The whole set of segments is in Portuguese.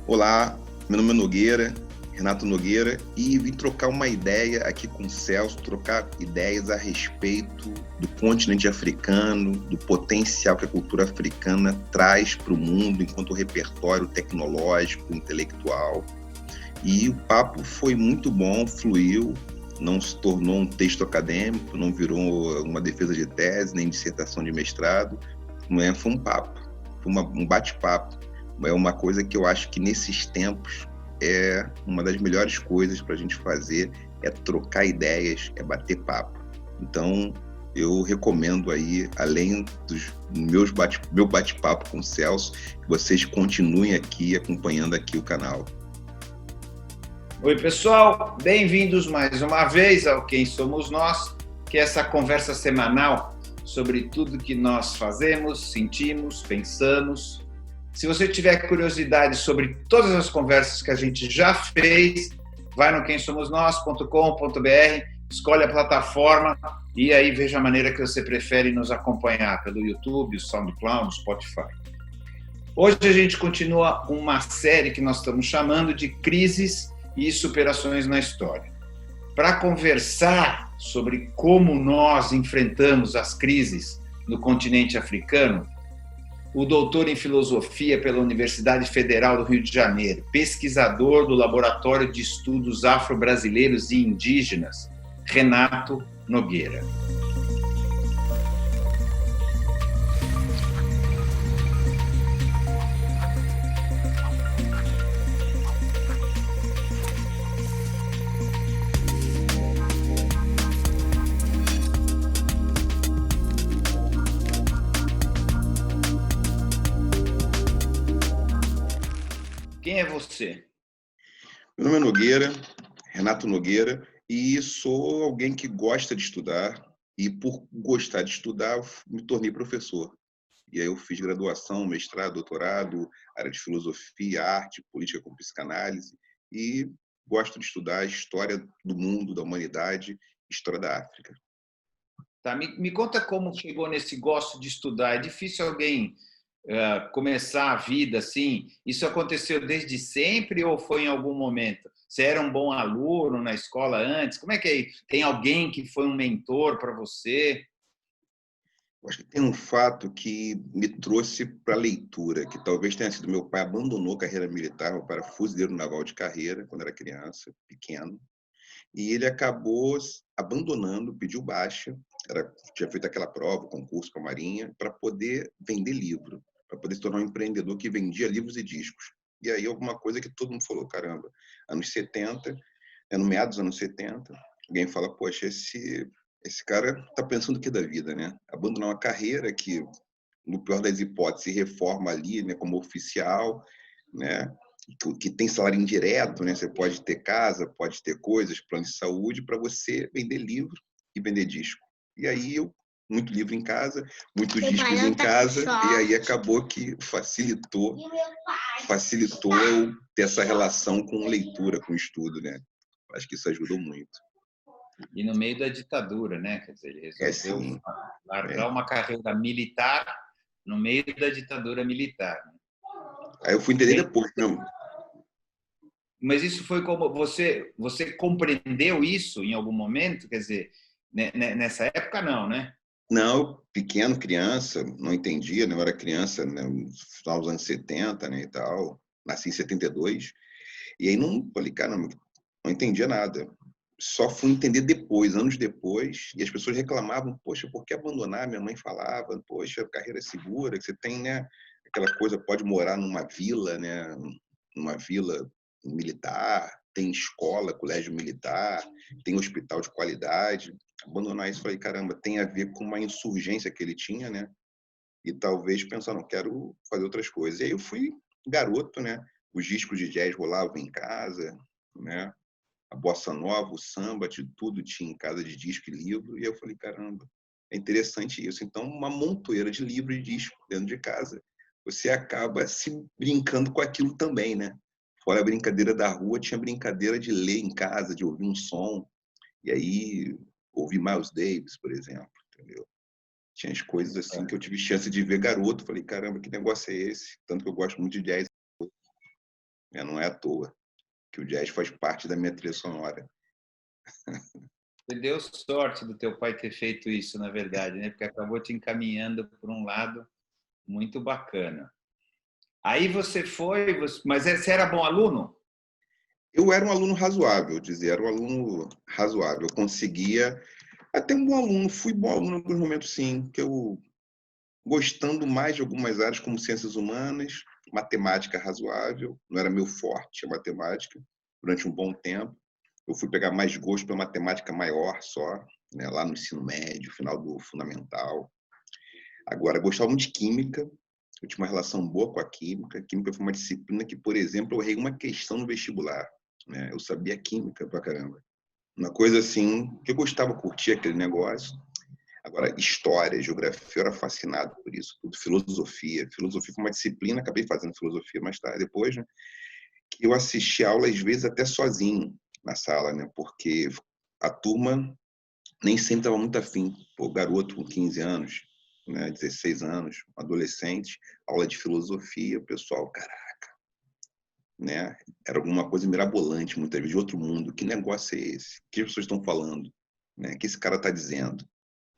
Olá, meu nome é Nogueira, Renato Nogueira, e vim trocar uma ideia aqui com o Celso, trocar ideias a respeito do continente africano, do potencial que a cultura africana traz para o mundo enquanto repertório tecnológico, intelectual. E o papo foi muito bom, fluiu, não se tornou um texto acadêmico, não virou uma defesa de tese, nem dissertação de mestrado, foi um papo, foi um bate-papo. É uma coisa que eu acho que nesses tempos é uma das melhores coisas para a gente fazer, é trocar ideias, é bater papo. Então, eu recomendo aí, além dos meu bate-papo com o Celso, que vocês continuem aqui acompanhando aqui o canal. Oi, pessoal, bem-vindos mais uma vez ao Quem Somos Nós, que é essa conversa semanal sobre tudo que nós fazemos, sentimos, pensamos. Se você tiver curiosidade sobre todas as conversas que a gente já fez, vai no quemsomosnós.com.br, escolhe a plataforma e aí veja a maneira que você prefere nos acompanhar, pelo YouTube, o SoundCloud, o Spotify. Hoje a gente continua uma série que nós estamos chamando de Crises e Superações na História. Para conversar sobre como nós enfrentamos as crises no continente africano, o doutor em filosofia pela Universidade Federal do Rio de Janeiro, pesquisador do Laboratório de Estudos Afro-Brasileiros e Indígenas, Renato Nogueira. Quem é você? Meu nome é Nogueira, Renato Nogueira, e sou alguém que gosta de estudar, e por gostar de estudar, me tornei professor. E aí eu fiz graduação, mestrado, doutorado, área de filosofia, arte, política com psicanálise, e gosto de estudar a história do mundo, da humanidade, história da África. Tá, me conta como chegou nesse gosto de estudar. É difícil alguém começar a vida assim? Isso aconteceu desde sempre ou foi em algum momento? Você era um bom aluno na escola antes? Como é que é? Tem alguém que foi um mentor para você? Eu acho que tem um fato que me trouxe para a leitura, que talvez tenha sido meu pai abandonou a carreira militar, meu pai era fuzileiro naval de carreira, quando era criança, pequeno, e ele acabou abandonando, pediu baixa, tinha feito aquela prova, concurso para a Marinha, para poder vender livro, para poder se tornar um empreendedor que vendia livros e discos. E aí alguma coisa que todo mundo falou, caramba, anos 70, no meados dos anos 70, alguém fala, poxa, esse cara está pensando o que da vida, né? Abandonar uma carreira que, no pior das hipóteses, se reforma ali, né, como oficial, né? Que tem salário indireto, né? Você pode ter casa, pode ter coisas, plano de saúde, para você vender livro e vender disco. E aí muito livro em casa, muitos discos em casa, e aí acabou que facilitou eu ter essa relação com leitura, com estudo, né? Acho que isso ajudou muito. E no meio da ditadura, né? Quer dizer, ele resolveu largar uma carreira militar no meio da ditadura militar. Aí eu fui entender depois, não. Mas isso foi como você compreendeu isso em algum momento? Quer dizer, nessa época não, né? Não, pequeno, criança, não entendia, né? Eu era criança, né, no final dos anos 70, né, e tal. Nasci em 72. E aí não falei, caramba, não entendia nada. Só fui entender depois, anos depois, e as pessoas reclamavam, poxa, por que abandonar? Minha mãe falava, poxa, a carreira é segura, que você tem, né, aquela coisa, pode morar numa vila, né, numa vila militar, tem escola, colégio militar, tem hospital de qualidade. Abandonar isso, falei, caramba, tem a ver com uma insurgência que ele tinha, né, e talvez pensar, não, quero fazer outras coisas. E aí eu fui garoto, né, os discos de jazz rolavam em casa, né, a bossa nova, o samba, de tudo tinha em casa de disco e livro, e eu falei, caramba, é interessante isso. Então, uma montoeira de livro e disco dentro de casa, você acaba se brincando com aquilo também, né? Fora a brincadeira da rua, tinha brincadeira de ler em casa, de ouvir um som, e aí ouvi Miles Davis, por exemplo, entendeu? Tinha as coisas assim que eu tive chance de ver garoto, falei, caramba, que negócio é esse? Tanto que eu gosto muito de jazz. né? Não é à toa que o jazz faz parte da minha trilha sonora. Você deu sorte do teu pai ter feito isso, na verdade, né? Porque acabou te encaminhando por um lado muito bacana. Aí você foi, mas você era bom aluno? Eu era um aluno razoável, dizer, era um aluno razoável. Eu conseguia até um bom aluno, fui bom aluno em alguns momentos, sim, que eu gostando mais de algumas áreas como ciências humanas, matemática razoável, não era meu forte a matemática, durante um bom tempo. Eu fui pegar mais gosto pela matemática maior só, né, lá no ensino médio, final do fundamental. Agora, gostava muito de química, eu tinha uma relação boa com a química. Química foi uma disciplina que, por exemplo, eu errei uma questão no vestibular, né? Eu sabia química pra caramba. Uma coisa assim, que eu gostava, curtia aquele negócio. Agora, história, geografia, eu era fascinado por isso. Tudo, filosofia. Filosofia foi uma disciplina, acabei fazendo filosofia mais tarde, depois, né? Que eu assisti aula, às vezes, até sozinho na sala, né? Porque a turma nem sempre estava muito afim. Pô, garoto com 15 anos, né? 16 anos, adolescente, aula de filosofia, o pessoal, caraca, né? Era alguma coisa mirabolante, muitas vezes, de outro mundo. Que negócio é esse? O que as pessoas estão falando? Né? O que esse cara está dizendo?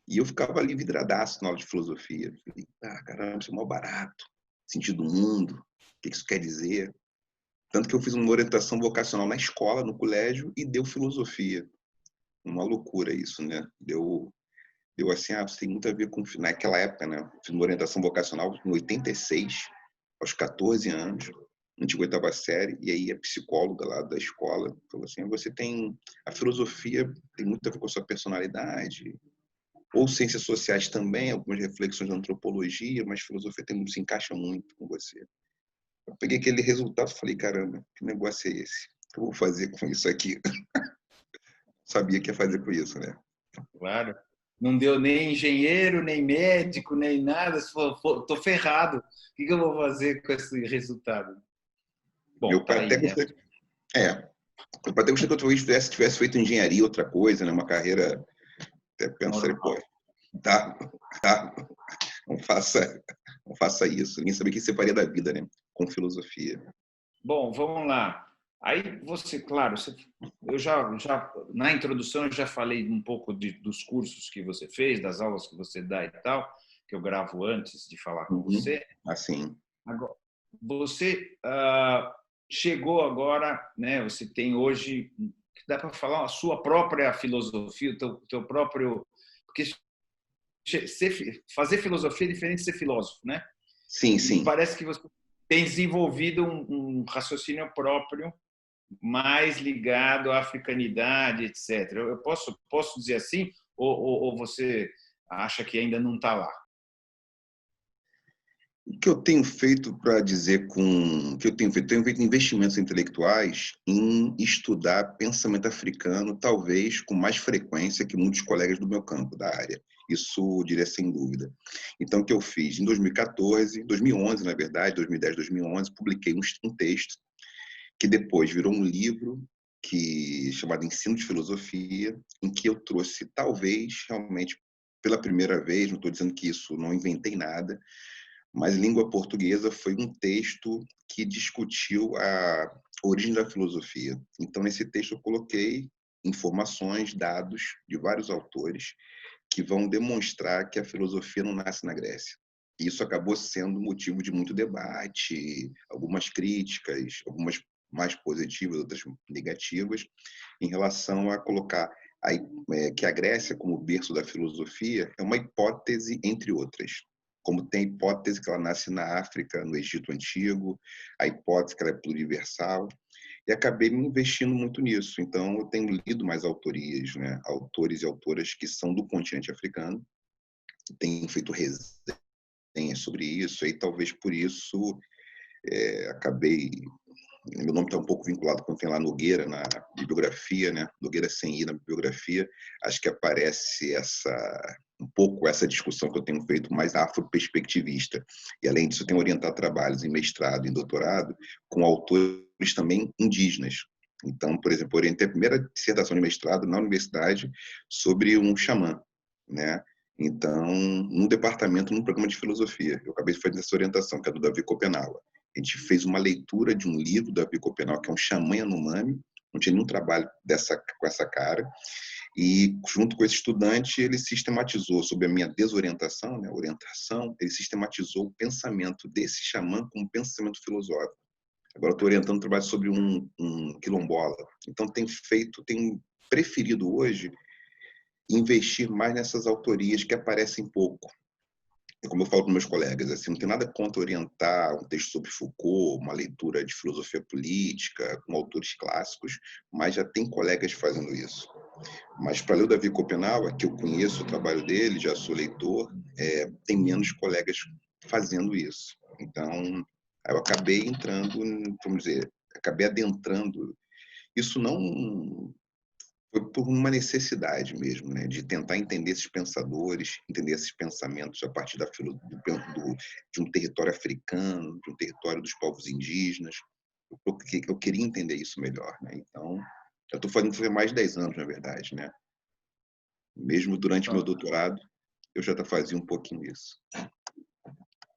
E eu ficava ali vidradaço na aula de filosofia. Falei, caramba, isso é mó barato. Sentido do mundo, o que isso quer dizer? Tanto que eu fiz uma orientação vocacional na escola, no colégio, e deu filosofia. Uma loucura isso, né? Deu assim, você tem muito a ver com... Naquela época, né? Fiz uma orientação vocacional em 86, aos 14 anos, antiga oitava série, e aí a psicóloga lá da escola falou assim, você tem... A filosofia tem muito a ver com a sua personalidade, ou ciências sociais também, algumas reflexões da antropologia, mas filosofia se encaixa muito com você. Eu peguei aquele resultado e falei, caramba, que negócio é esse? O que eu vou fazer com isso aqui? Sabia que ia fazer com isso, né? Claro. Não deu nem engenheiro, nem médico, nem nada. Você falou, tô ferrado. O que eu vou fazer com esse resultado? Bom, Meu tá pai até aí, né? gostaria, meu pai até gostaria que eu talvez tivesse feito engenharia, outra coisa, né? Uma carreira, até pensei, pô, Normal. tá, tá, não faça isso. Nem sabia o que você faria da vida, né? Com filosofia. Bom, vamos lá. Aí você, claro, eu já na introdução eu já falei um pouco dos cursos que você fez, das aulas que você dá e tal, que eu gravo antes de falar com Uhum. você. Assim. Agora, você chegou agora, né? Você tem hoje, dá para falar a sua própria filosofia, o teu próprio, porque fazer filosofia é diferente de ser filósofo, né? Sim, E sim. parece que você tem desenvolvido um raciocínio próprio mais ligado à africanidade, etc. Eu posso dizer assim, ou você acha que ainda não está lá? O que eu tenho feito para dizer com o que eu tenho feito investimentos intelectuais em estudar pensamento africano, talvez com mais frequência que muitos colegas do meu campo, da área. Isso eu diria sem dúvida. Então, o que eu fiz? Em 2014, 2011, na verdade, 2010, 2011, publiquei um texto que depois virou um livro chamado Ensino de Filosofia, em que eu trouxe, talvez, realmente, pela primeira vez, não estou dizendo que isso, não inventei nada, mas língua portuguesa foi um texto que discutiu a origem da filosofia. Então, nesse texto eu coloquei informações, dados de vários autores que vão demonstrar que a filosofia não nasce na Grécia. E isso acabou sendo motivo de muito debate, algumas críticas, algumas mais positivas, outras negativas, em relação a colocar que a Grécia, como berço da filosofia, é uma hipótese entre outras. Como tem a hipótese que ela nasce na África, no Egito Antigo, a hipótese que ela é pluriversal, e acabei me investindo muito nisso. Então, eu tenho lido mais autorias, né? Autores e autoras que são do continente africano, tenho feito resenhas sobre isso, e talvez por isso acabei... Meu nome está um pouco vinculado com tem lá Nogueira na bibliografia, né? Nogueira sem I na bibliografia. Acho que aparece um pouco essa discussão que eu tenho feito mais afroperspectivista. E, além disso, eu tenho orientado trabalhos em mestrado e em doutorado com autores também indígenas. Então, por exemplo, orientei a primeira dissertação de mestrado na universidade sobre um xamã, né? Então, num departamento, num programa de filosofia. Eu acabei de fazer essa orientação, que é do Davi Copenaua. A gente fez uma leitura de um livro da Vicopenal, que é um Xamã Yanomami, não tinha nenhum trabalho com essa cara, e junto com esse estudante ele sistematizou sobre a minha desorientação, né, orientação, ele sistematizou o pensamento desse xamã como pensamento filosófico. Agora estou orientando um trabalho sobre um quilombola. Então tenho preferido hoje investir mais nessas autorias que aparecem pouco. E como eu falo para meus colegas, assim, não tem nada contra orientar um texto sobre Foucault, uma leitura de filosofia política, com autores clássicos, mas já tem colegas fazendo isso. Mas para ler o Davi Copenau, que eu conheço o trabalho dele, já sou leitor, tem menos colegas fazendo isso. Então, eu acabei entrando, vamos dizer, acabei adentrando. Isso não foi por uma necessidade mesmo, né, de tentar entender esses pensadores, entender esses pensamentos a partir de um território africano, de um território dos povos indígenas. Eu queria entender isso melhor, né? Então, eu estou fazendo isso há mais de 10 anos, na verdade, né? Mesmo durante meu doutorado, eu já fazia um pouquinho isso.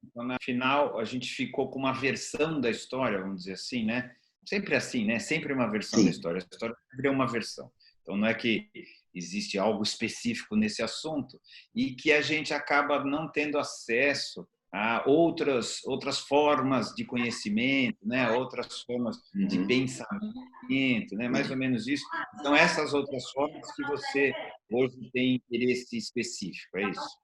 Então, na final, a gente ficou com uma versão da história, vamos dizer assim, né? Sempre assim, né? Sempre uma versão da Sim. história. A história sempre é uma versão. Então, não é que existe algo específico nesse assunto e que a gente acaba não tendo acesso a outras formas de conhecimento, né? Outras formas de pensamento, né? Mais ou menos isso. Então, essas outras formas que você hoje tem interesse específico, é isso?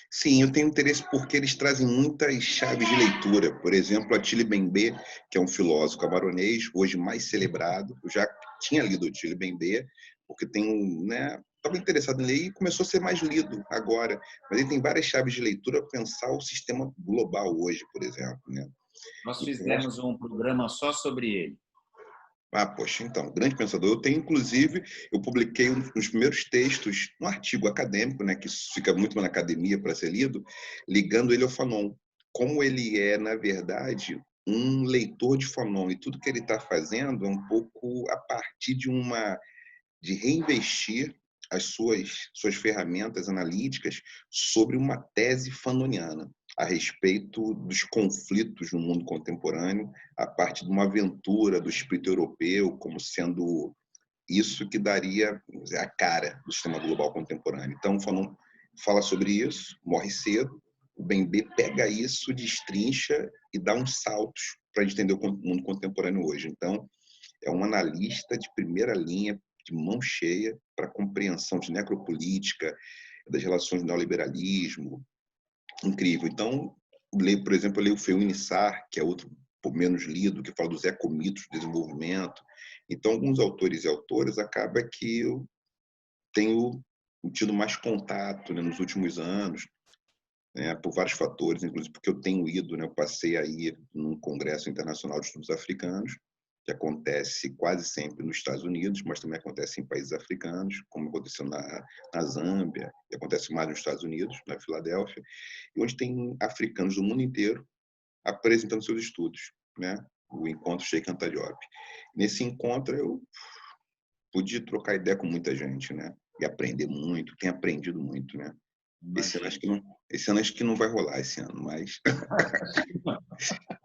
Sim, eu tenho interesse porque eles trazem muitas chaves de leitura. Por exemplo, Attila Bembe, que é um filósofo camaronês, hoje mais celebrado. Eu já tinha lido Attila Bembe, porque né, estava interessado em ler e começou a ser mais lido agora. Mas ele tem várias chaves de leitura para pensar o sistema global hoje, por exemplo, né? Nós Então, fizemos um programa só sobre ele. poxa, então, grande pensador. Eu tenho, inclusive, eu publiquei um dos primeiros textos, um artigo acadêmico, né, que fica muito na academia para ser lido, ligando ele ao Fanon. Como ele é, na verdade, um leitor de Fanon, e tudo que ele está fazendo é um pouco a partir de reinvestir as suas ferramentas analíticas sobre uma tese fanoniana a respeito dos conflitos no mundo contemporâneo, a partir de uma aventura do espírito europeu como sendo isso que daria a cara do sistema global contemporâneo. Então, Fanon fala sobre isso, morre cedo, o Bembe pega isso, destrincha e dá uns saltos para entender o mundo contemporâneo hoje. Então, é um analista de primeira linha, de mão cheia, para a compreensão de necropolítica, das relações do neoliberalismo. Incrível. Então, por exemplo, eu leio o Feuini Sarr, que é outro menos lido, que fala dos ecomitos do desenvolvimento. Então, alguns autores e autoras acaba que eu tenho tido mais contato, né, nos últimos anos, né, por vários fatores, inclusive porque eu tenho ido, né, eu passei aí num congresso internacional de estudos africanos, que acontece quase sempre nos Estados Unidos, mas também acontece em países africanos, como aconteceu na Zâmbia, e acontece mais nos Estados Unidos, na Filadélfia, e onde tem africanos do mundo inteiro apresentando seus estudos, né? O encontro Sheikh Anta Diop. Nesse encontro eu pude trocar ideia com muita gente, né? E aprender muito, tenho aprendido muito, né? Esse ano acho que não vai rolar esse ano, mas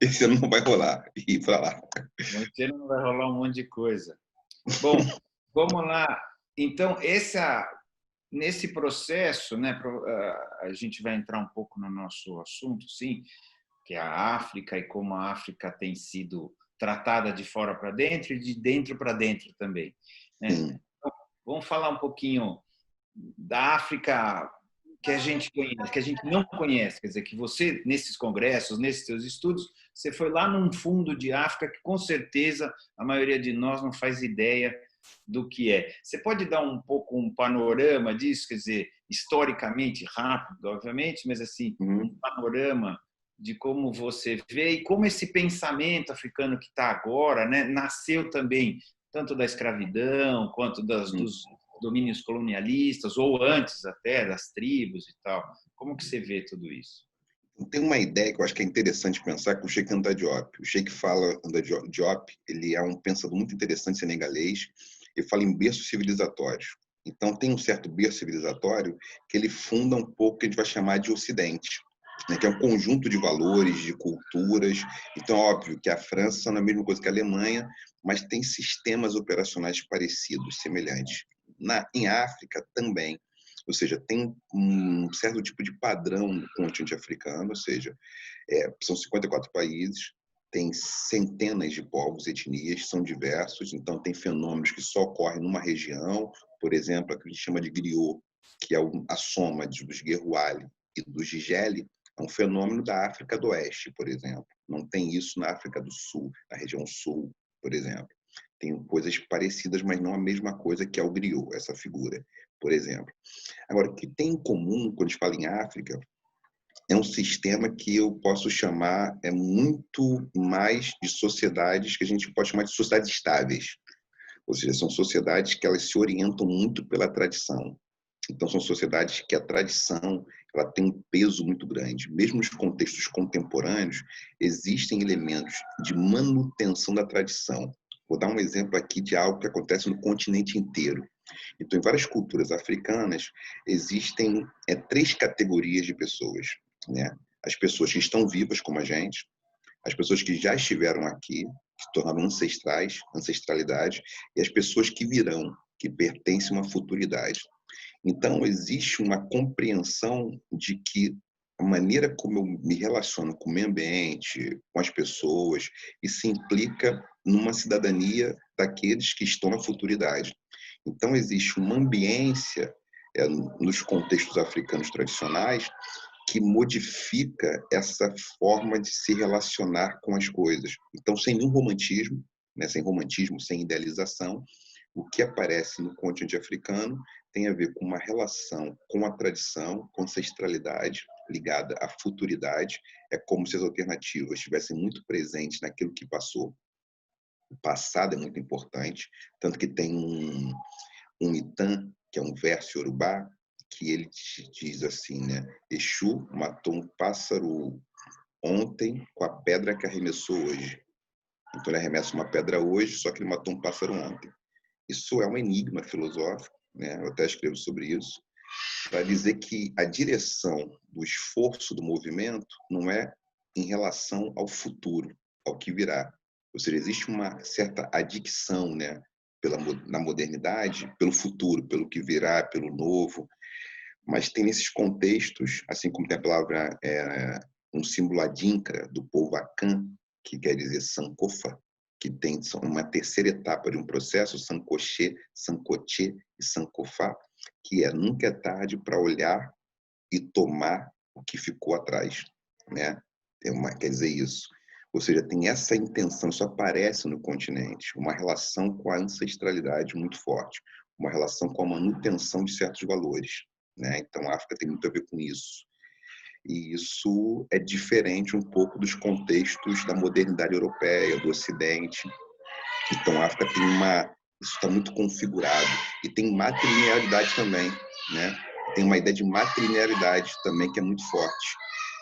esse ano não vai rolar ir para lá. Esse ano vai rolar um monte de coisa. Bom, vamos lá. Então, nesse processo, né, a gente vai entrar um pouco no nosso assunto, sim, que é a África e como a África tem sido tratada de fora para dentro e de dentro para dentro também, né? Então, vamos falar um pouquinho da África que a gente conhece, que a gente não conhece, quer dizer, que você, nesses congressos, nesses seus estudos, você foi lá num fundo de África que, com certeza, a maioria de nós não faz ideia do que é. Você pode dar um pouco um panorama disso, quer dizer, historicamente, rápido, obviamente, mas assim, um panorama de como você vê e como esse pensamento africano que está agora, né, nasceu também tanto da escravidão quanto dos domínios colonialistas, ou antes até, das tribos e tal. Como que você vê tudo isso? Tem uma ideia que eu acho que é interessante pensar com o Sheikh Anta Diop. O Sheikh Anta Diop, ele é um pensador muito interessante senegalês, ele fala em berços civilizatórios. Então, tem um certo berço civilizatório que ele funda um pouco que a gente vai chamar de Ocidente. né, que é um conjunto de valores, de culturas. Então, óbvio que a França não é a mesma coisa que a Alemanha, mas tem sistemas operacionais parecidos, semelhantes. Em África também, ou seja, tem um certo tipo de padrão no continente africano, ou seja, são 54 países, tem centenas de povos, etnias, são diversos, então tem fenômenos que só ocorrem numa região, por exemplo, a que a gente chama de griot, que é a soma dos Guerrouali e dos Gigeli, é um fenômeno da África do Oeste, por exemplo. Não tem isso na África do Sul, na região Sul, por exemplo. Tem coisas parecidas, mas não a mesma coisa que é o griot, essa figura, por exemplo. Agora, o que tem em comum, quando a gente fala em África, é um sistema que eu posso chamar muito mais de sociedades que a gente pode chamar de sociedades estáveis. Ou seja, são sociedades que elas se orientam muito pela tradição. Então, são sociedades que a tradição ela tem um peso muito grande. Mesmo nos contextos contemporâneos, existem elementos de manutenção da tradição. Vou dar um exemplo aqui de algo que acontece no continente inteiro. Então, em várias culturas africanas, existem 3 categorias de pessoas, né? As pessoas que estão vivas, como a gente, as pessoas que já estiveram aqui, que se tornaram ancestrais, ancestralidade, e as pessoas que virão, que pertencem a uma futuridade. Então, existe uma compreensão de que a maneira como eu me relaciono com o meio ambiente, com as pessoas, isso implica numa cidadania daqueles que estão na futuridade. Então, existe uma ambiência nos contextos africanos tradicionais que modifica essa forma de se relacionar com as coisas. Então, sem nenhum romantismo, né, sem romantismo, sem idealização, o que aparece no continente africano tem a ver com uma relação com a tradição, com a ancestralidade, ligada à futuridade. É como se as alternativas estivessem muito presentes naquilo que passou. O passado é muito importante, tanto que tem um Itan, que é um verso iorubá, que ele diz assim, né? Exu matou um pássaro ontem com a pedra que arremessou hoje. Então ele arremessa uma pedra hoje, só que ele matou um pássaro ontem. Isso é um enigma filosófico, né? Eu até escrevo sobre isso, para dizer que a direção do esforço do movimento não é em relação ao futuro, ao que virá. Ou seja, existe uma certa adicção, né, na modernidade, pelo futuro, pelo que virá, pelo novo. Mas tem nesses contextos, assim como tem a palavra, um símbolo adinkra do povo Akan, que quer dizer Sankofa, que tem uma terceira etapa de um processo, Sankoche, Sankoche e Sankofa, que nunca é tarde para olhar e tomar o que ficou atrás, né? Quer dizer isso. Ou seja, tem essa intenção, isso aparece no continente, uma relação com a ancestralidade muito forte, uma relação com a manutenção de certos valores, né? Então, a África tem muito a ver com isso. E isso é diferente um pouco dos contextos da modernidade europeia, do Ocidente. Então, a África tem isso está muito configurado. E tem matrilinearidade também, né? Tem uma ideia de matrilinearidade também que é muito forte,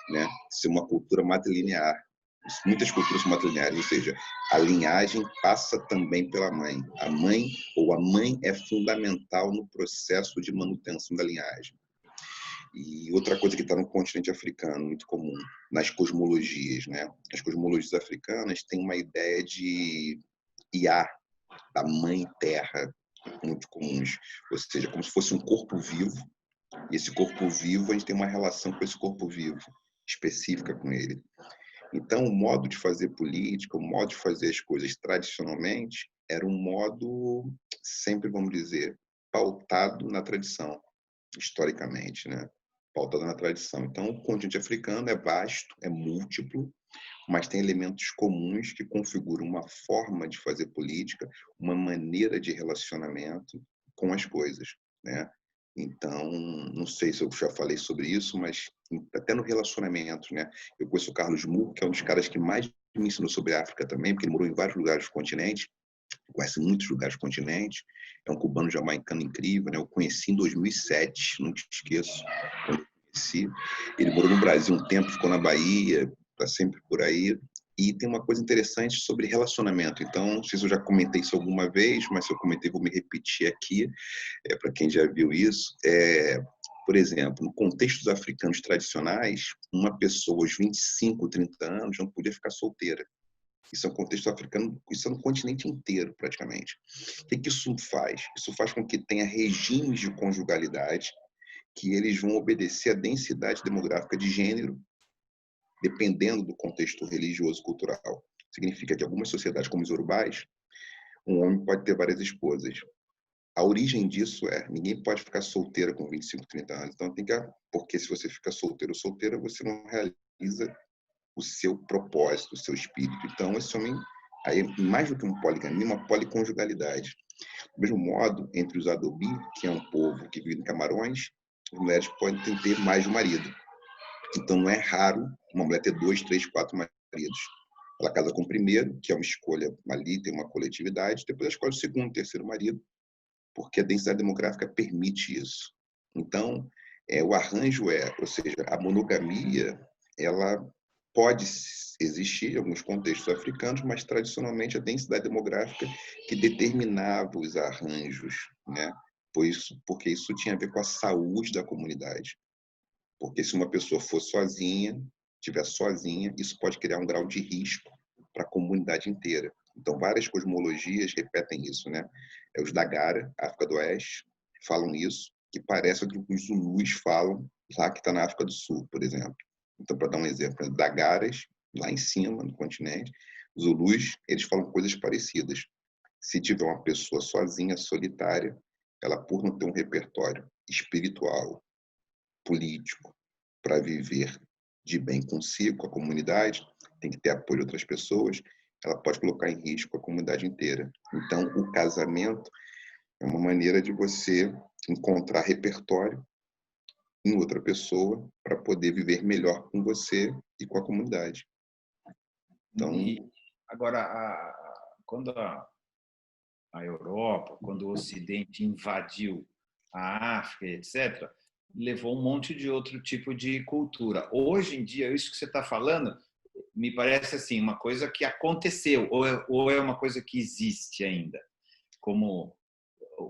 né? Ser uma cultura matrilinear. Muitas culturas são matrilineares, ou seja, a linhagem passa também pela mãe. A mãe é fundamental no processo de manutenção da linhagem. E outra coisa que está no continente africano, muito comum, nas cosmologias, né? As cosmologias africanas têm uma ideia de Iá, da mãe terra, muito comuns. Ou seja, como se fosse um corpo vivo, e esse corpo vivo, a gente tem uma relação com esse corpo vivo, específica com ele. Então, o modo de fazer política, o modo de fazer as coisas tradicionalmente, era um modo, sempre vamos dizer, pautado na tradição, historicamente, né? Pautado na tradição. Então, o continente africano é vasto, é múltiplo, mas tem elementos comuns que configuram uma forma de fazer política, uma maneira de relacionamento com as coisas, né? Então, não sei se eu já falei sobre isso, mas até no relacionamento, né? Eu conheço o Carlos Moore, que é um dos caras que mais me ensinou sobre a África também, porque ele morou em vários lugares do continente, conhece muitos lugares do continente, é um cubano jamaicano incrível, né? Eu conheci em 2007, não te esqueço, quando eu conheci. Ele morou no Brasil um tempo, ficou na Bahia, está sempre por aí. E tem uma coisa interessante sobre relacionamento. Então, não sei se eu já comentei isso alguma vez, mas se eu comentei, vou me repetir aqui, para quem já viu isso. Por exemplo, no contexto dos africanos tradicionais, uma pessoa aos 25, 30 anos não podia ficar solteira. Isso é um contexto africano, isso é no continente inteiro, praticamente. O que isso faz? Isso faz com que tenha regimes de conjugalidade que eles vão obedecer à densidade demográfica de gênero, dependendo do contexto religioso e cultural. Significa que algumas sociedades, como os urubais, um homem pode ter várias esposas. A origem disso ninguém pode ficar solteiro com 25, 30 anos. Então, porque se você fica solteiro ou solteira, você não realiza o seu propósito, o seu espírito. Então, esse homem, aí, mais do que uma poligamia, uma policonjugalidade. Do mesmo modo, entre os Adobi, que é um povo que vive em Camarões, as mulheres podem ter mais de um marido. Então, não é raro uma mulher ter 2, 3, 4 maridos. Ela casa com o primeiro, que é uma escolha ali, tem uma coletividade, depois ela escolhe o segundo, terceiro marido, porque a densidade demográfica permite isso. Então, o arranjo ou seja, a monogamia, ela pode existir em alguns contextos africanos, mas tradicionalmente a densidade demográfica que determinava os arranjos, né? Porque isso tinha a ver com a saúde da comunidade. Porque se uma pessoa for sozinha, estiver sozinha, isso pode criar um grau de risco para a comunidade inteira. Então, várias cosmologias repetem isso, né? Os Dagara, África do Oeste, falam isso, que parece que os Zulus falam lá que está na África do Sul, por exemplo. Então, para dar um exemplo, Dagaras, lá em cima, no continente, Zulus, eles falam coisas parecidas. Se tiver uma pessoa sozinha, solitária, ela, por não ter um repertório espiritual, político, para viver de bem consigo, com a comunidade, tem que ter apoio de outras pessoas, ela pode colocar em risco a comunidade inteira. Então, o casamento é uma maneira de você encontrar repertório em outra pessoa para poder viver melhor com você e com a comunidade. Então, agora, quando a Europa, quando o Ocidente invadiu a África, etc., levou um monte de outro tipo de cultura. Hoje em dia, isso que você está falando, me parece assim, uma coisa que aconteceu, ou é uma coisa que existe ainda, como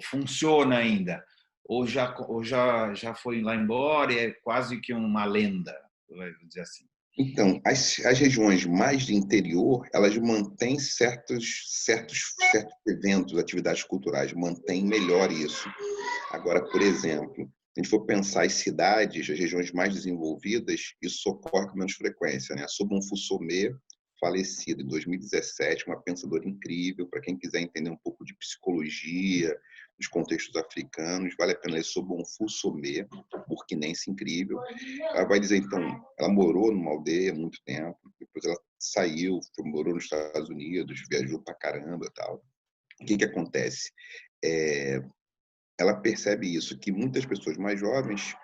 funciona ainda, ou já foi lá embora e é quase que uma lenda, vou dizer assim. Então, as regiões mais de interior, elas mantêm certos eventos, atividades culturais, mantêm melhor isso. Agora, por exemplo, se a gente for pensar as cidades, as regiões mais desenvolvidas, isso ocorre com menos frequência, né? Sobon Fusomé, falecido em 2017, uma pensadora incrível, para quem quiser entender um pouco de psicologia, dos contextos africanos, vale a pena ler Sobon Fusomé, burkinense incrível. Ela vai dizer, então, ela morou numa aldeia há muito tempo, depois ela saiu, morou nos Estados Unidos, viajou pra caramba e tal. O que acontece? Ela percebe isso, que muitas pessoas mais jovens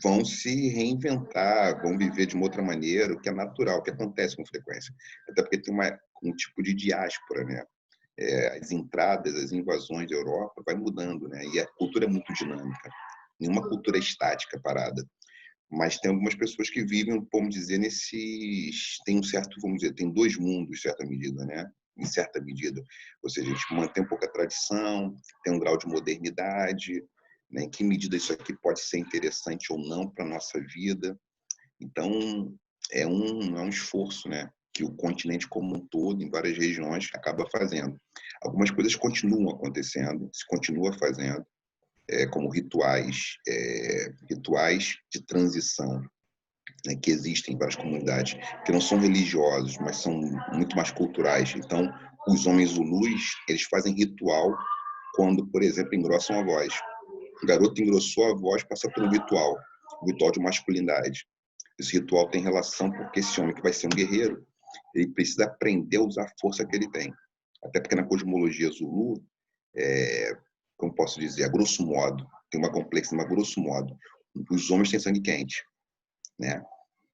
vão se reinventar, vão viver de uma outra maneira, o que é natural, o que acontece com frequência. Até porque tem um tipo de diáspora, né? As entradas, as invasões da Europa vai mudando, né? E a cultura é muito dinâmica. Nenhuma cultura é estática, parada. Mas tem algumas pessoas que vivem, vamos dizer, tem um certo, vamos dizer, tem dois mundos, em certa medida, né? Em certa medida. Ou seja, a gente mantém um pouco a tradição, tem um grau de modernidade, né? Em que medida isso aqui pode ser interessante ou não para a nossa vida. Então, é um esforço, né? Que o continente como um todo, em várias regiões, acaba fazendo. Algumas coisas continuam acontecendo, se continua fazendo, como rituais de transição, né, que existem em várias comunidades, que não são religiosos, mas são muito mais culturais. Então, os homens zulus, eles fazem ritual quando, por exemplo, engrossam a voz. O garoto engrossou a voz, passa por um ritual de masculinidade. Esse ritual tem relação porque esse homem que vai ser um guerreiro, ele precisa aprender a usar a força que ele tem. Até porque na cosmologia Zulu, como posso dizer, a grosso modo, tem uma complexidade, mas grosso modo, os homens têm sangue quente, né?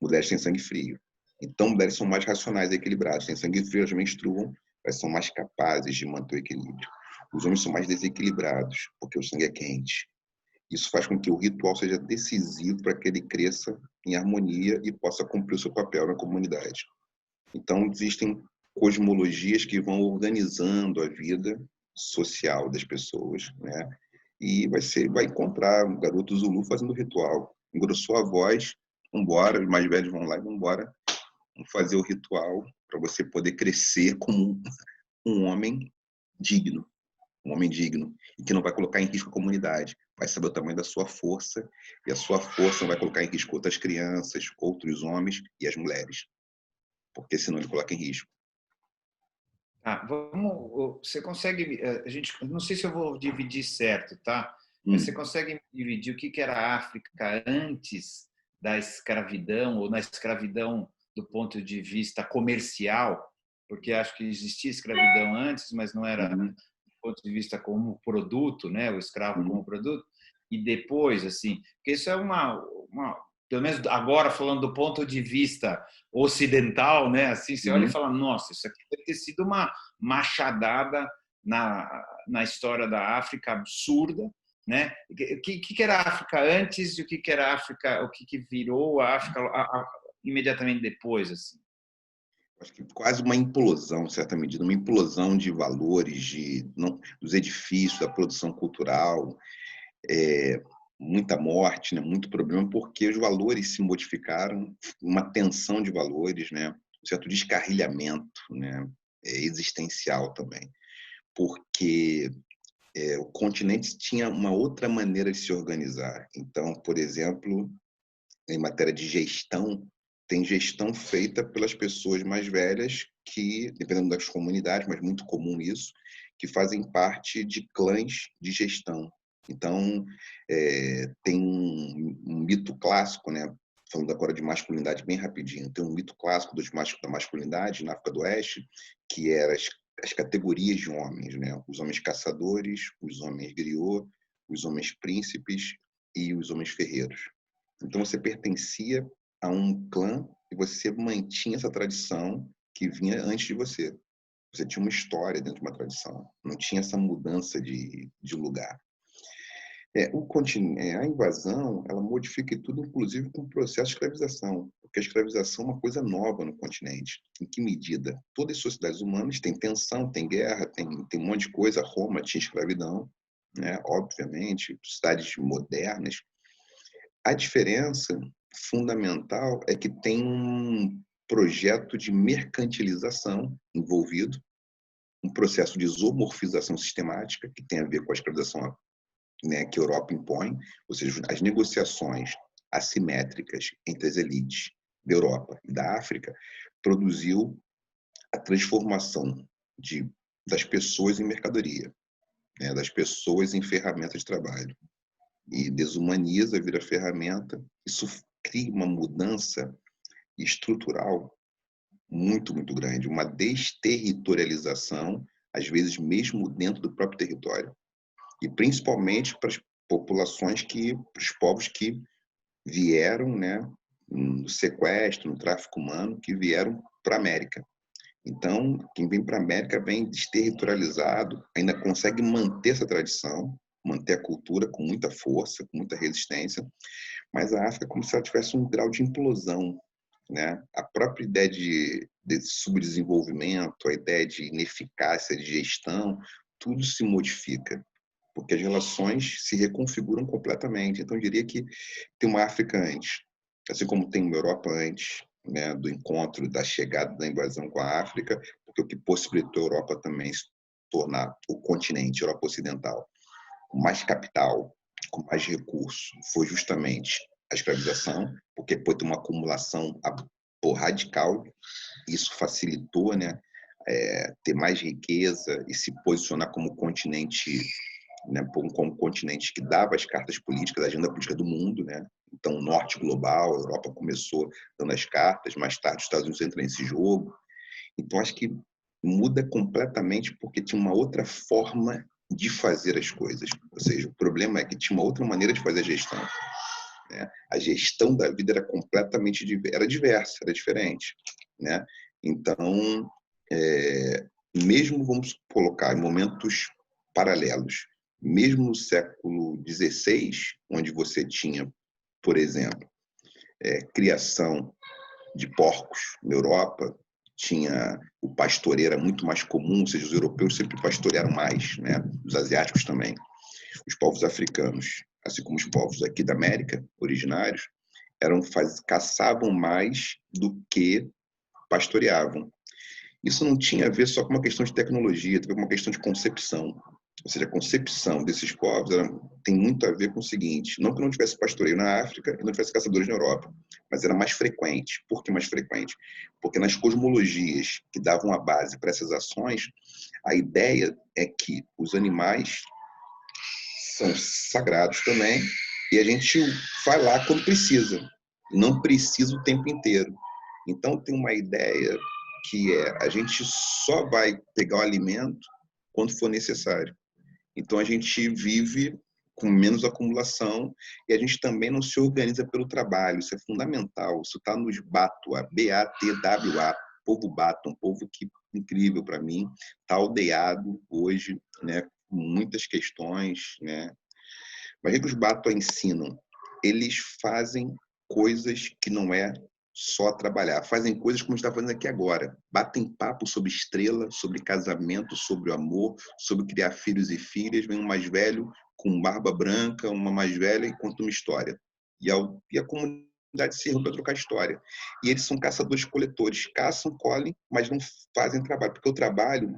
Mulheres têm sangue frio. Então, mulheres são mais racionais e equilibradas. Têm sangue frio, elas menstruam, elas são mais capazes de manter o equilíbrio. Os homens são mais desequilibrados, porque o sangue é quente. Isso faz com que o ritual seja decisivo para que ele cresça em harmonia e possa cumprir o seu papel na comunidade. Então, existem cosmologias que vão organizando a vida social das pessoas, né? e vai encontrar um garoto Zulu fazendo o ritual. Engrossou a voz, vambora, os mais velhos vão lá e vambora, vamos fazer o ritual para você poder crescer como um homem digno, e que não vai colocar em risco a comunidade, vai saber o tamanho da sua força, e a sua força não vai colocar em risco outras crianças, outros homens e as mulheres, porque senão ele coloca em risco. Tá, você consegue, a gente, não sei se eu vou dividir certo, tá? Mas você consegue dividir o que era a África antes da escravidão, ou na escravidão do ponto de vista comercial? Porque acho que existia escravidão antes, mas não era do ponto de vista como produto, né? O escravo como produto. E depois, assim, porque isso é pelo menos agora falando do ponto de vista ocidental, né? Assim, você olha e fala, nossa, isso aqui deve ter sido uma machadada na história da África absurda, né? O que era a África antes e o que era a África, o que virou a África imediatamente depois, assim? Acho que quase uma implosão, em certa medida, uma implosão de valores, dos edifícios, da produção cultural, muita morte, né, muito problema, porque os valores se modificaram, uma tensão de valores, né, um certo descarrilhamento, né, existencial também, porque o continente tinha uma outra maneira de se organizar. Então, por exemplo, em matéria de gestão, tem gestão feita pelas pessoas mais velhas que, dependendo das comunidades, mas muito comum isso, que fazem parte de clãs de gestão. Então, tem um mito clássico, né? Falando agora de masculinidade bem rapidinho, tem um mito clássico da masculinidade na África do Oeste, que era as categorias de homens, né? Os homens caçadores, os homens griot, os homens príncipes e os homens ferreiros. Então você pertencia a um clã e você mantinha essa tradição que vinha antes de você. Você tinha uma história dentro de uma tradição. Não tinha essa mudança de lugar. A invasão, ela modifica tudo, inclusive com o processo de escravização, porque a escravização é uma coisa nova no continente. Em que medida? Todas as sociedades humanas têm tensão, tem guerra, tem um monte de coisa. Roma tinha escravidão, né? Obviamente, cidades modernas. A diferença fundamental é que tem um projeto de mercantilização envolvido, um processo de zoomorfização sistemática, que tem a ver com a escravização, né, que a Europa impõe, ou seja, as negociações assimétricas entre as elites da Europa e da África, produziu a transformação das pessoas em mercadoria, né, das pessoas em ferramenta de trabalho. E desumaniza, vira ferramenta. Isso cria uma mudança estrutural muito, muito grande, uma desterritorialização, às vezes mesmo dentro do próprio território. E principalmente para as populações para os povos que vieram, né, no sequestro, no tráfico humano, que vieram para a América. Então, quem vem para a América vem desterritorializado, ainda consegue manter essa tradição, manter a cultura com muita força, com muita resistência, mas a África é como se ela tivesse um grau de implosão, né? A própria ideia de subdesenvolvimento, a ideia de ineficácia de gestão, tudo se modifica, porque as relações se reconfiguram completamente. Então, eu diria que tem uma África antes, assim como tem uma Europa antes, né, do encontro, da chegada da invasão com a África, porque o que possibilitou a Europa também se tornar o continente, a Europa Ocidental, com mais capital, com mais recursos, foi justamente a escravização, porque depois tem uma acumulação radical, isso facilitou, né, ter mais riqueza e se posicionar como continente, né, como continente que dava as cartas políticas, a agenda política do mundo, né? Então, o norte global, a Europa começou dando as cartas, mais tarde os Estados Unidos entram nesse jogo. Então, acho que muda completamente porque tinha uma outra forma de fazer as coisas. Ou seja, o problema é que tinha uma outra maneira de fazer a gestão, né? A gestão da vida era completamente diversa, era diferente, né? Então, mesmo vamos colocar em momentos paralelos, mesmo no século XVI, onde você tinha, por exemplo, criação de porcos na Europa, o pastoreio era muito mais comum, ou seja, os europeus sempre pastorearam mais, né? Os asiáticos também. Os povos africanos, assim como os povos aqui da América, originários, caçavam mais do que pastoreavam. Isso não tinha a ver só com uma questão de tecnologia, tinha uma questão de concepção. Ou seja, a concepção desses povos tem muito a ver com o seguinte: não que não tivesse pastoreio na África e não tivesse caçadores na Europa, mas era mais frequente. Por que mais frequente? Porque nas cosmologias que davam a base para essas ações, a ideia é que os animais são sagrados também e a gente vai lá quando precisa, não precisa o tempo inteiro. Então tem uma ideia que a gente só vai pegar o alimento quando for necessário. Então a gente vive com menos acumulação e a gente também não se organiza pelo trabalho. Isso é fundamental. Isso está nos Batwa, BATWA, povo Bata, um povo que incrível para mim, está aldeado hoje, né, com muitas questões, né. Mas o que os Batwa ensinam? Eles fazem coisas que não é só trabalhar, fazem coisas como a gente está fazendo aqui agora, batem papo sobre estrela, sobre casamento, sobre o amor, sobre criar filhos e filhas. Vem um mais velho com barba branca, uma mais velha e conta uma história. E a comunidade se reúne para trocar história. E eles são caçadores-coletores, caçam, colhem, mas não fazem trabalho, porque o trabalho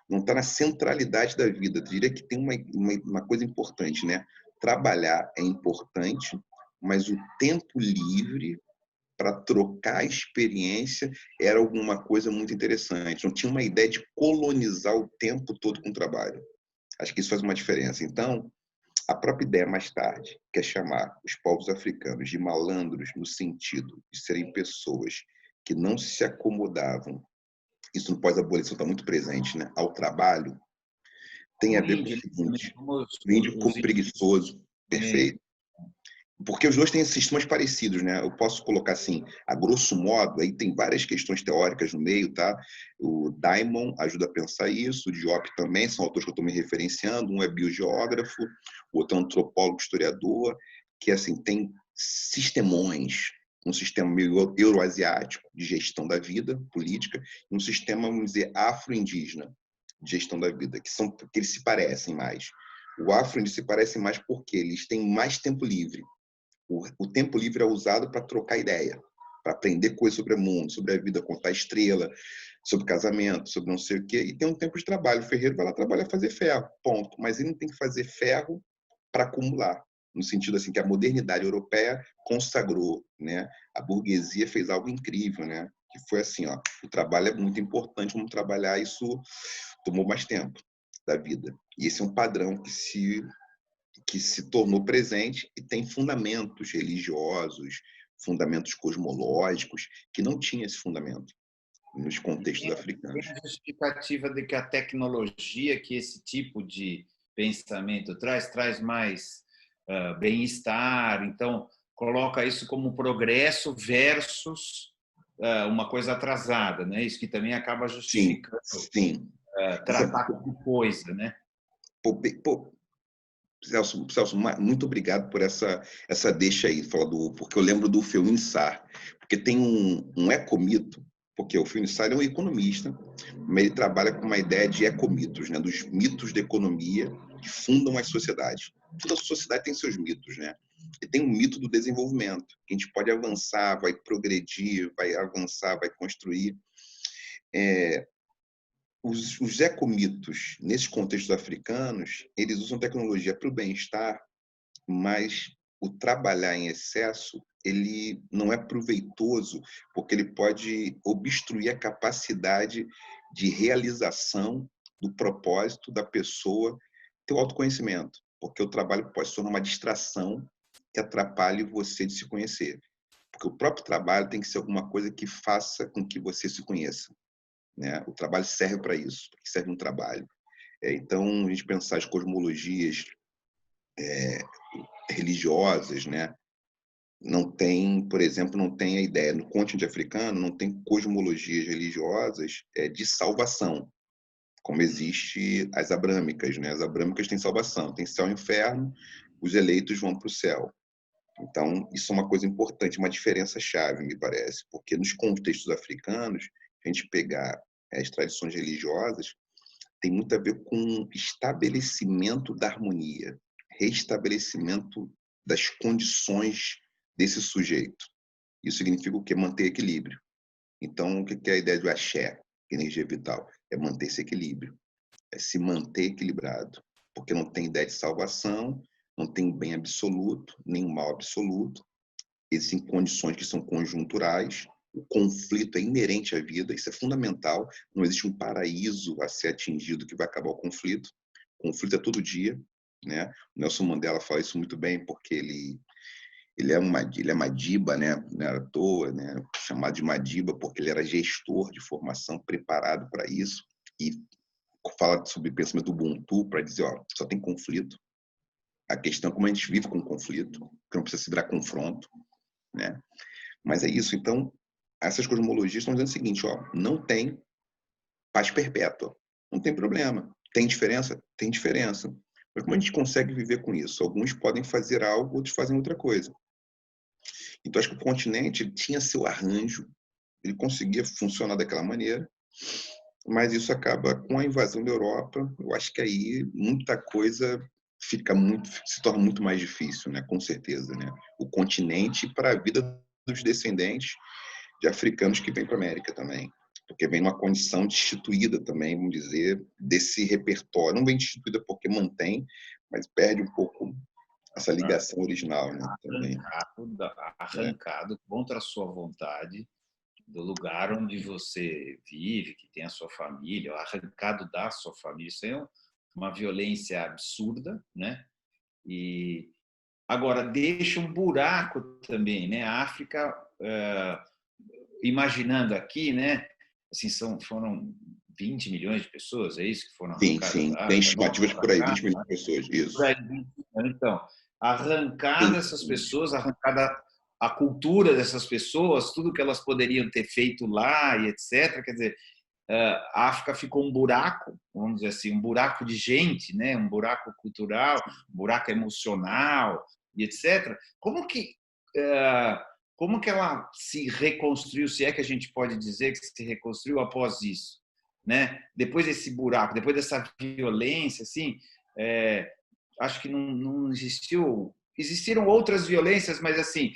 não está na centralidade da vida. Eu diria que tem uma coisa importante, né? Trabalhar é importante, mas o tempo livre para trocar a experiência era alguma coisa muito interessante. Não tinha uma ideia de colonizar o tempo todo com o trabalho. Acho que isso faz uma diferença. Então, a própria ideia mais tarde, que é chamar os povos africanos de malandros no sentido de serem pessoas que não se acomodavam, isso no pós-abolição está muito presente, né, ao trabalho, tem a ver com o seguinte: o índio como preguiçoso, perfeito. Porque os dois têm sistemas parecidos, né? Eu posso colocar assim, a grosso modo, aí tem várias questões teóricas no meio, tá? O Diamond ajuda a pensar isso, o Diop também, são autores que eu estou me referenciando, um é biogeógrafo, o outro é antropólogo, historiador, que assim, tem sistemões, um sistema meio euroasiático de gestão da vida política, e um sistema, vamos dizer, afro-indígena de gestão da vida, que eles se parecem mais. O afro-indígena se parece mais porque eles têm mais tempo livre. O tempo livre é usado para trocar ideia, para aprender coisas sobre o mundo, sobre a vida, contar estrela, sobre casamento, sobre não sei o quê. E tem um tempo de trabalho. O ferreiro vai lá trabalhar, fazer ferro, ponto. Mas ele não tem que fazer ferro para acumular, no sentido assim que a modernidade europeia consagrou, né? A burguesia fez algo incrível, né? Que foi assim, ó, o trabalho é muito importante, vamos trabalhar, isso tomou mais tempo da vida. E esse é um padrão que se tornou presente e tem fundamentos religiosos, fundamentos cosmológicos, que não tinha esse fundamento nos contextos africanos. Tem a justificativa de que a tecnologia que esse tipo de pensamento traz mais bem-estar, então coloca isso como progresso versus uma coisa atrasada, né? Isso que também acaba justificando sim. tratar como coisa, né? Celso, muito obrigado por essa deixa aí, porque eu lembro do Feuin Sarr, porque tem um ecomito, porque o Feuin Sarr é um economista, mas ele trabalha com uma ideia de ecomitos, né, dos mitos da economia que fundam as sociedades. Toda sociedade tem seus mitos, né? E tem um mito do desenvolvimento, que a gente pode avançar, vai progredir, vai avançar, vai construir. Os ecomitos, nesses contextos africanos, eles usam tecnologia para o bem-estar, mas o trabalhar em excesso, ele não é proveitoso, porque ele pode obstruir a capacidade de realização do propósito da pessoa ter o autoconhecimento, porque o trabalho pode se tornar uma distração que atrapalhe você de se conhecer. Porque o próprio trabalho tem que ser alguma coisa que faça com que você se conheça, né? O trabalho serve para isso, serve um trabalho. Então, a gente pensar as cosmologias religiosas, né? Não tem, por exemplo, não tem a ideia, no continente africano, não tem cosmologias religiosas de salvação, como existe as abrâmicas, né? As abrâmicas têm salvação, tem céu e inferno, os eleitos vão para o céu. Então, isso é uma coisa importante, uma diferença chave, me parece, porque nos contextos africanos, a gente pegar as tradições religiosas, tem muito a ver com o estabelecimento da harmonia, restabelecimento das condições desse sujeito. Isso significa o quê? Manter equilíbrio. Então, o que é a ideia do axé, energia vital? É manter esse equilíbrio, é se manter equilibrado, porque não tem ideia de salvação, não tem bem absoluto, nem mal absoluto. Existem condições que são conjunturais, o conflito é inerente à vida, isso é fundamental, não existe um paraíso a ser atingido que vai acabar o conflito é todo dia, né? O Nelson Mandela fala isso muito bem, porque ele é Madiba, né? Não era à toa, né? Chamado de Madiba porque ele era gestor de formação, preparado para isso, e fala sobre o pensamento Ubuntu para dizer, ó, só tem conflito. A questão é como a gente vive com conflito, que não precisa se virar confronto, né? Mas é isso. Então, essas cosmologias estão dizendo o seguinte, ó, não tem paz perpétua, não tem problema. Tem diferença? Tem diferença. Mas como a gente consegue viver com isso? Alguns podem fazer algo, outros fazem outra coisa. Então, acho que o continente tinha seu arranjo, ele conseguia funcionar daquela maneira, mas isso acaba com a invasão da Europa. Eu acho que aí muita coisa se torna muito mais difícil, né? Com certeza, né? O continente para a vida dos descendentes de africanos que vêm para a América também, porque vem uma condição destituída também, vamos dizer, desse repertório. Não vem destituída porque mantém, mas perde um pouco essa ligação original, né? Também. Arrancado contra a sua vontade do lugar onde você vive, que tem a sua família, arrancado da sua família. Isso é uma violência absurda, né? E agora deixa um buraco também, né? A África, imaginando aqui, né? Assim, foram 20 milhões de pessoas, é isso que foram arrancadas? Sim. Tem estimativas por aí, 20 milhões de pessoas, isso. Então, arrancada essas pessoas, arrancada a cultura dessas pessoas, tudo que elas poderiam ter feito lá e etc. Quer dizer, a África ficou um buraco, vamos dizer assim, um buraco de gente, né? Um buraco cultural, um buraco emocional e etc. Como que ela se reconstruiu, se é que a gente pode dizer que se reconstruiu após isso, né? Depois desse buraco, depois dessa violência, assim, acho que não existiu. Existiram outras violências, mas assim,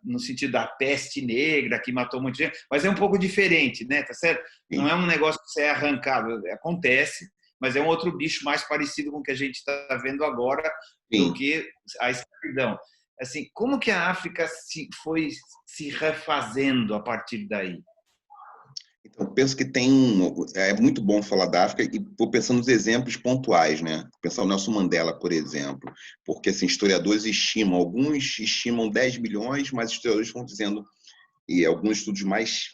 no sentido da peste negra que matou muita gente, mas é um pouco diferente, né? Tá certo? Não é um negócio que você é arrancado, acontece, mas é um outro bicho mais parecido com o que a gente está vendo agora do que a escravidão. Assim, como que a África foi se refazendo a partir daí? Então, penso que é muito bom falar da África e vou pensando nos exemplos pontuais, né? Pensar o Nelson Mandela, por exemplo, porque assim, historiadores estimam, alguns estimam 10 milhões, mas historiadores vão dizendo, e alguns estudos mais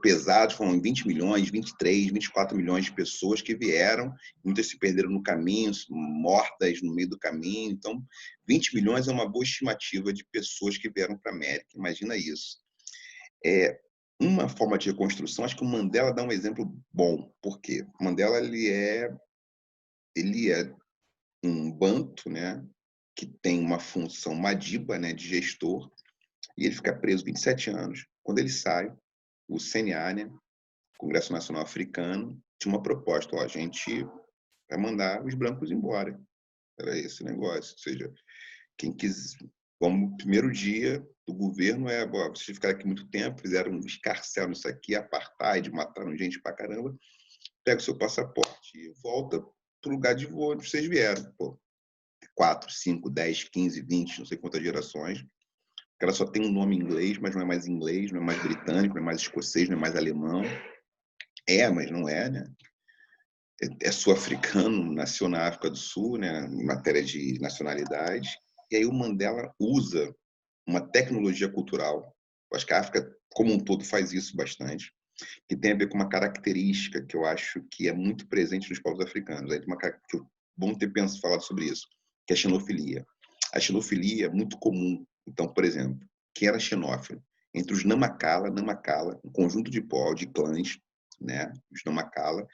pesados falam 20 milhões, 23, 24 milhões de pessoas que vieram, muitas se perderam no caminho, mortas no meio do caminho. Então, 20 milhões é uma boa estimativa de pessoas que vieram para a América. Imagina isso. Uma forma de reconstrução, acho que o Mandela dá um exemplo bom. Por quê? O Mandela ele é um banto, né, que tem uma função Madiba, né, de gestor, e ele fica preso 27 anos. Quando ele sai, o CNA, né, Congresso Nacional Africano, tinha uma proposta, ó, a gente vai mandar os brancos embora. Era esse negócio, ou seja, quem quiser, como o primeiro dia do governo vocês ficaram aqui muito tempo, fizeram um escarcel nisso aqui, apartheid, mataram gente pra caramba, pega o seu passaporte e volta pro lugar de voo onde vocês vieram. Pô, 4, 5, 10, 15, 20, não sei quantas gerações. Ela só tem um nome em inglês, mas não é mais inglês, não é mais britânico, não é mais escocês, não é mais alemão. Mas não é, né? É sul-africano, nasceu na África do Sul, né, em matéria de nacionalidade. E aí o Mandela usa uma tecnologia cultural, eu acho que a África como um todo faz isso bastante, que tem a ver com uma característica que eu acho que é muito presente nos povos africanos. Aí tem uma que bom ter falado sobre isso, que é a xenofilia. A xenofilia é muito comum. Então, por exemplo, quem era xenófilo? Entre os Namakala, um conjunto de povos, de clãs, né, os Namakala,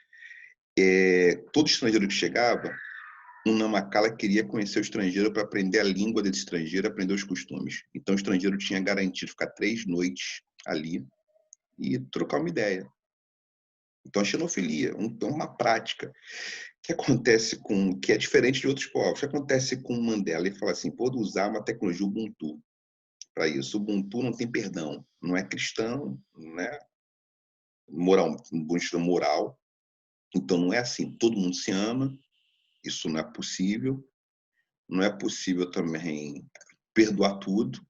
todo estrangeiro que chegava, um Namakala queria conhecer o estrangeiro para aprender a língua desse estrangeiro, aprender os costumes. Então, o estrangeiro tinha garantido ficar 3 noites ali e trocar uma ideia. Então, a xenofilia, uma prática que acontece que é diferente de outros povos, que acontece com Mandela. Ele fala assim, pode usar uma tecnologia Ubuntu para isso. Ubuntu não tem perdão, não é cristão, né? Moral, um moral. Então, não é assim, todo mundo se ama, isso não é possível. Não é possível também perdoar tudo,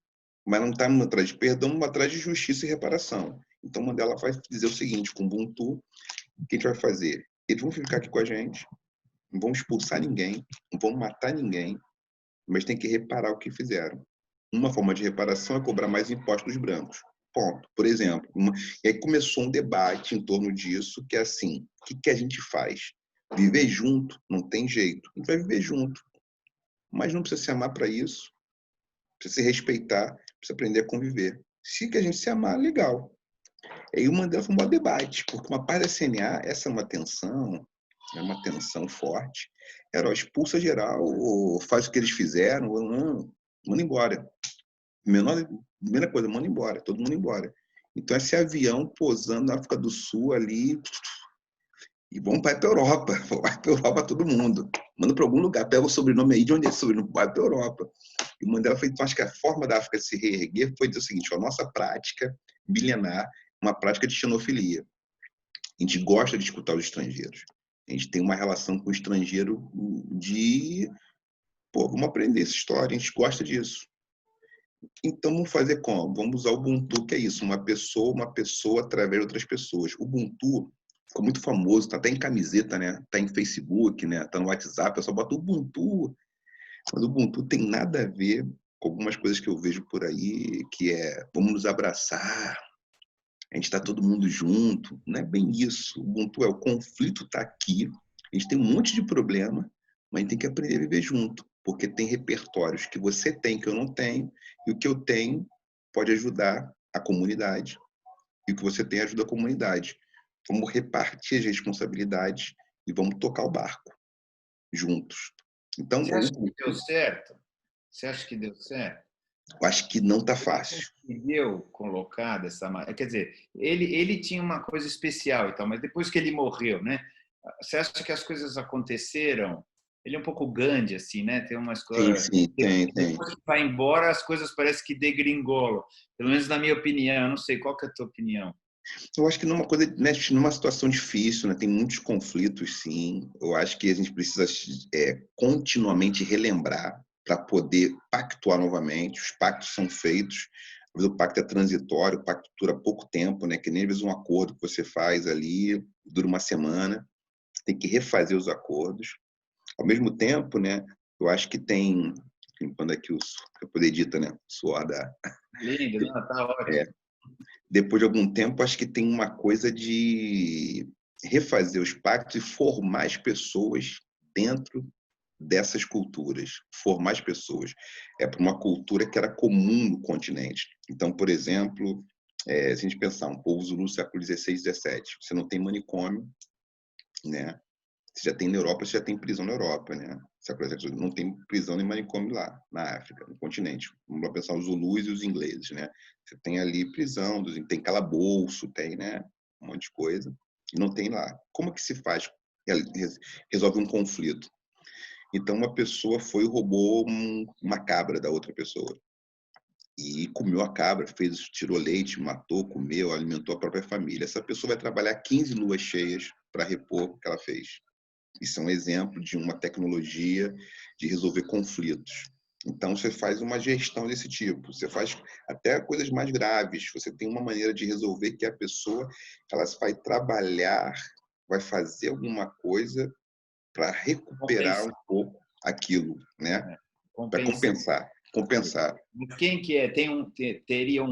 mas não está atrás de perdão, mas atrás de justiça e reparação. Então, Mandela vai dizer o seguinte, com o Ubuntu, o que a gente vai fazer? Eles vão ficar aqui com a gente, não vão expulsar ninguém, não vão matar ninguém, mas tem que reparar o que fizeram. Uma forma de reparação é cobrar mais impostos dos brancos. Ponto. Por exemplo, e aí começou um debate em torno disso, que é assim, o que a gente faz? Viver junto? Não tem jeito. A gente vai viver junto. Mas não precisa se amar para isso. Precisa se respeitar, precisa aprender a conviver. Se que a gente se amar, legal. E aí o Mandela foi um bom debate, porque uma parte da CNA, essa é uma tensão forte. Era, ó, expulsa geral, ou faz o que eles fizeram, ou não, manda embora. Primeira coisa, manda embora, todo mundo embora. Então, esse avião pousando na África do Sul ali, e vamos para a Europa, vai para a Europa todo mundo. Manda para algum lugar, pega o sobrenome aí, de onde é esse sobrenome? Vai para a Europa. E o Mandela fez, então, acho que a forma da África de se reerguer foi dizer o seguinte, a nossa prática milenar, uma prática de xenofilia. A gente gosta de escutar os estrangeiros. A gente tem uma relação com o estrangeiro de, pô, vamos aprender essa história, a gente gosta disso. Então, vamos fazer como? Vamos usar o Ubuntu, que é isso, uma pessoa através de outras pessoas. O Ubuntu ficou muito famoso, tá até em camiseta, né? Tá em Facebook, né? Tá no WhatsApp, eu só boto Ubuntu. Mas o Ubuntu tem nada a ver com algumas coisas que eu vejo por aí, que é, vamos nos abraçar, a gente está todo mundo junto. Não é bem isso. O Ubuntu o conflito está aqui, a gente tem um monte de problema, mas a gente tem que aprender a viver junto, porque tem repertórios que você tem que eu não tenho, e o que eu tenho pode ajudar a comunidade, e o que você tem ajuda a comunidade. Vamos repartir as responsabilidades e vamos tocar o barco juntos. Então, Você acha que deu certo? Você acha que deu certo? eu acho que não está Ele fácil. conseguiu colocar dessa maneira. Quer dizer, ele tinha uma coisa especial e tal, mas depois que ele morreu, né? Você acha que as coisas aconteceram? Ele é um pouco Gandhi, assim, né? Tem uma Sim, escola. sim, tem. Depois que vai embora, as coisas parecem que degringolam. Pelo menos na minha opinião. Eu não sei qual que é a tua opinião. Eu acho que numa coisa, né, numa situação difícil, né, tem muitos conflitos, sim. Eu acho que a gente precisa continuamente relembrar para poder pactuar novamente. Os pactos são feitos. Às vezes o pacto é transitório, o pacto dura pouco tempo, né? Que nem às vezes um acordo que você faz ali dura uma semana. Tem que refazer os acordos. Ao mesmo tempo, né? Eu acho que tem, limpando aqui eu poder edita, né? Suor da. Lindo, não, tá ótimo. É, depois de algum tempo, acho que tem uma coisa de refazer os pactos e formar as pessoas dentro dessas culturas, formar as pessoas. É para uma cultura que era comum no continente. Então, por exemplo, se a gente pensar um povo Zulu do século XVI, XVII, você não tem manicômio, né? Você já tem na Europa, você já tem prisão na Europa, né? Não tem prisão nem manicômio lá, na África, no continente. Vamos pensar os Zulus e os ingleses, né? Você tem ali prisão, tem calabouço, tem, né? Um monte de coisa. E não tem lá. Como que se faz? Resolve um conflito. Então, uma pessoa foi e roubou uma cabra da outra pessoa. E comeu a cabra, tirou leite, matou, comeu, alimentou a própria família. Essa pessoa vai trabalhar 15 luas cheias para repor o que ela fez. Isso é um exemplo de uma tecnologia de resolver conflitos. Então, você faz uma gestão desse tipo. Você faz até coisas mais graves. Você tem uma maneira de resolver que a pessoa ela vai trabalhar, vai fazer alguma coisa para recuperar um Compensar. pouco aquilo, né? Para Compensar. compensar. Quem que é? Teria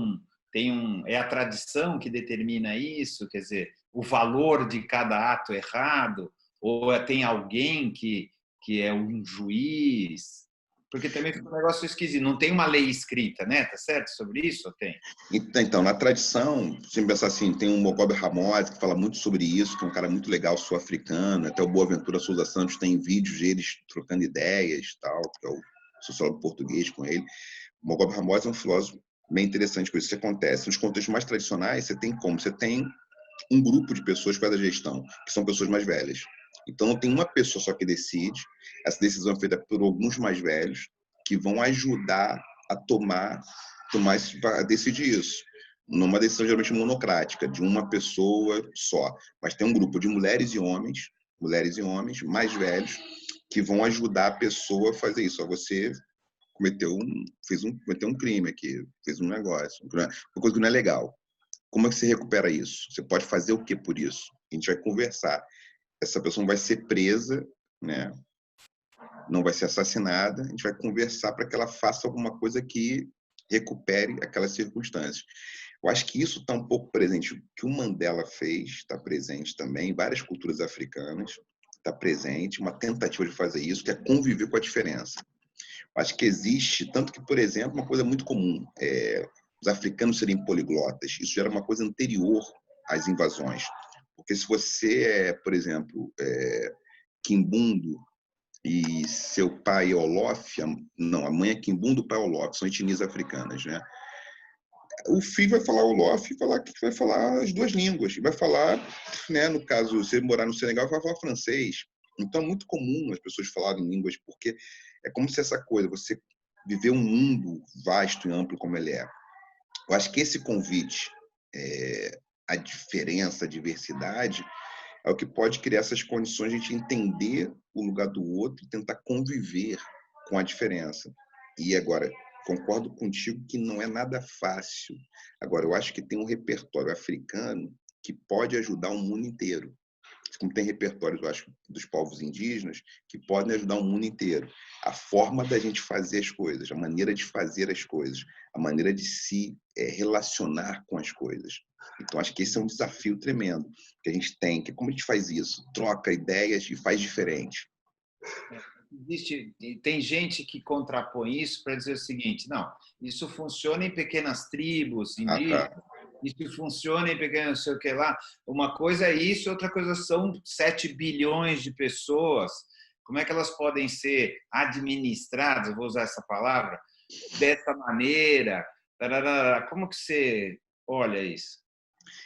é a tradição que determina isso, quer dizer, o valor de cada ato errado, ou tem alguém que é um juiz? Porque também fica um negócio esquisito. Não tem uma lei escrita, né? Tá certo sobre isso? Ou tem? Então, na tradição, se pensar assim, tem um Mogobe Ramose que fala muito sobre isso, que é um cara muito legal, sul-africano, até o Boaventura Souza Santos tem vídeos deles trocando ideias, tal, que é o sociólogo português com ele. O Mogobe Ramose é um filósofo bem interessante com isso. Isso acontece nos contextos mais tradicionais, você tem como? Você tem um grupo de pessoas faz a gestão, que são pessoas mais velhas. Então, não tem uma pessoa só que decide. Essa decisão é feita por alguns mais velhos que vão ajudar a a decidir isso. Numa decisão geralmente monocrática, de uma pessoa só. Mas tem um grupo de mulheres e homens mais velhos, que vão ajudar a pessoa a fazer isso. Você cometeu um crime aqui, fez um negócio, uma coisa que não é legal. Como é que você recupera isso? Você pode fazer o que por isso? A gente vai conversar. Essa pessoa não vai ser presa, né? Não vai ser assassinada. A gente vai conversar para que ela faça alguma coisa que recupere aquelas circunstâncias. Eu acho que isso está um pouco presente. O que o Mandela fez está presente também em várias culturas africanas. Está presente uma tentativa de fazer isso, que é conviver com a diferença. Eu acho que existe, tanto que, por exemplo, uma coisa muito comum, os africanos serem poliglotas. Isso já era uma coisa anterior às invasões. Porque se você é, por exemplo, quimbundo e seu pai é Olof, não, a mãe é quimbundo, o pai é Olof, são etnias africanas, né? O filho vai falar Olof e vai falar as duas línguas. E vai falar, né, no caso, você morar no Senegal, vai falar francês. Então é muito comum as pessoas falarem línguas, porque é como se essa coisa, você viver um mundo vasto e amplo como ele é. Eu acho que esse convite, a diferença, a diversidade, é o que pode criar essas condições de a gente entender o lugar do outro e tentar conviver com a diferença. E agora, concordo contigo que não é nada fácil. Agora, eu acho que tem um repertório africano que pode ajudar o mundo inteiro. Como tem repertórios, eu acho, dos povos indígenas, que podem ajudar o mundo inteiro. A forma da gente fazer as coisas, a maneira de fazer as coisas, a maneira de se relacionar com as coisas. Então, acho que esse é um desafio tremendo que a gente tem, que como a gente faz isso? Troca ideias e faz diferente. Tem gente que contrapõe isso para dizer o seguinte: não, isso funciona em pequenas tribos indígenas, isso funciona em pequenas, não sei o que lá. Uma coisa é isso, outra coisa são 7 bilhões de pessoas. Como é que elas podem ser administradas, vou usar essa palavra, dessa maneira? Como que você olha isso?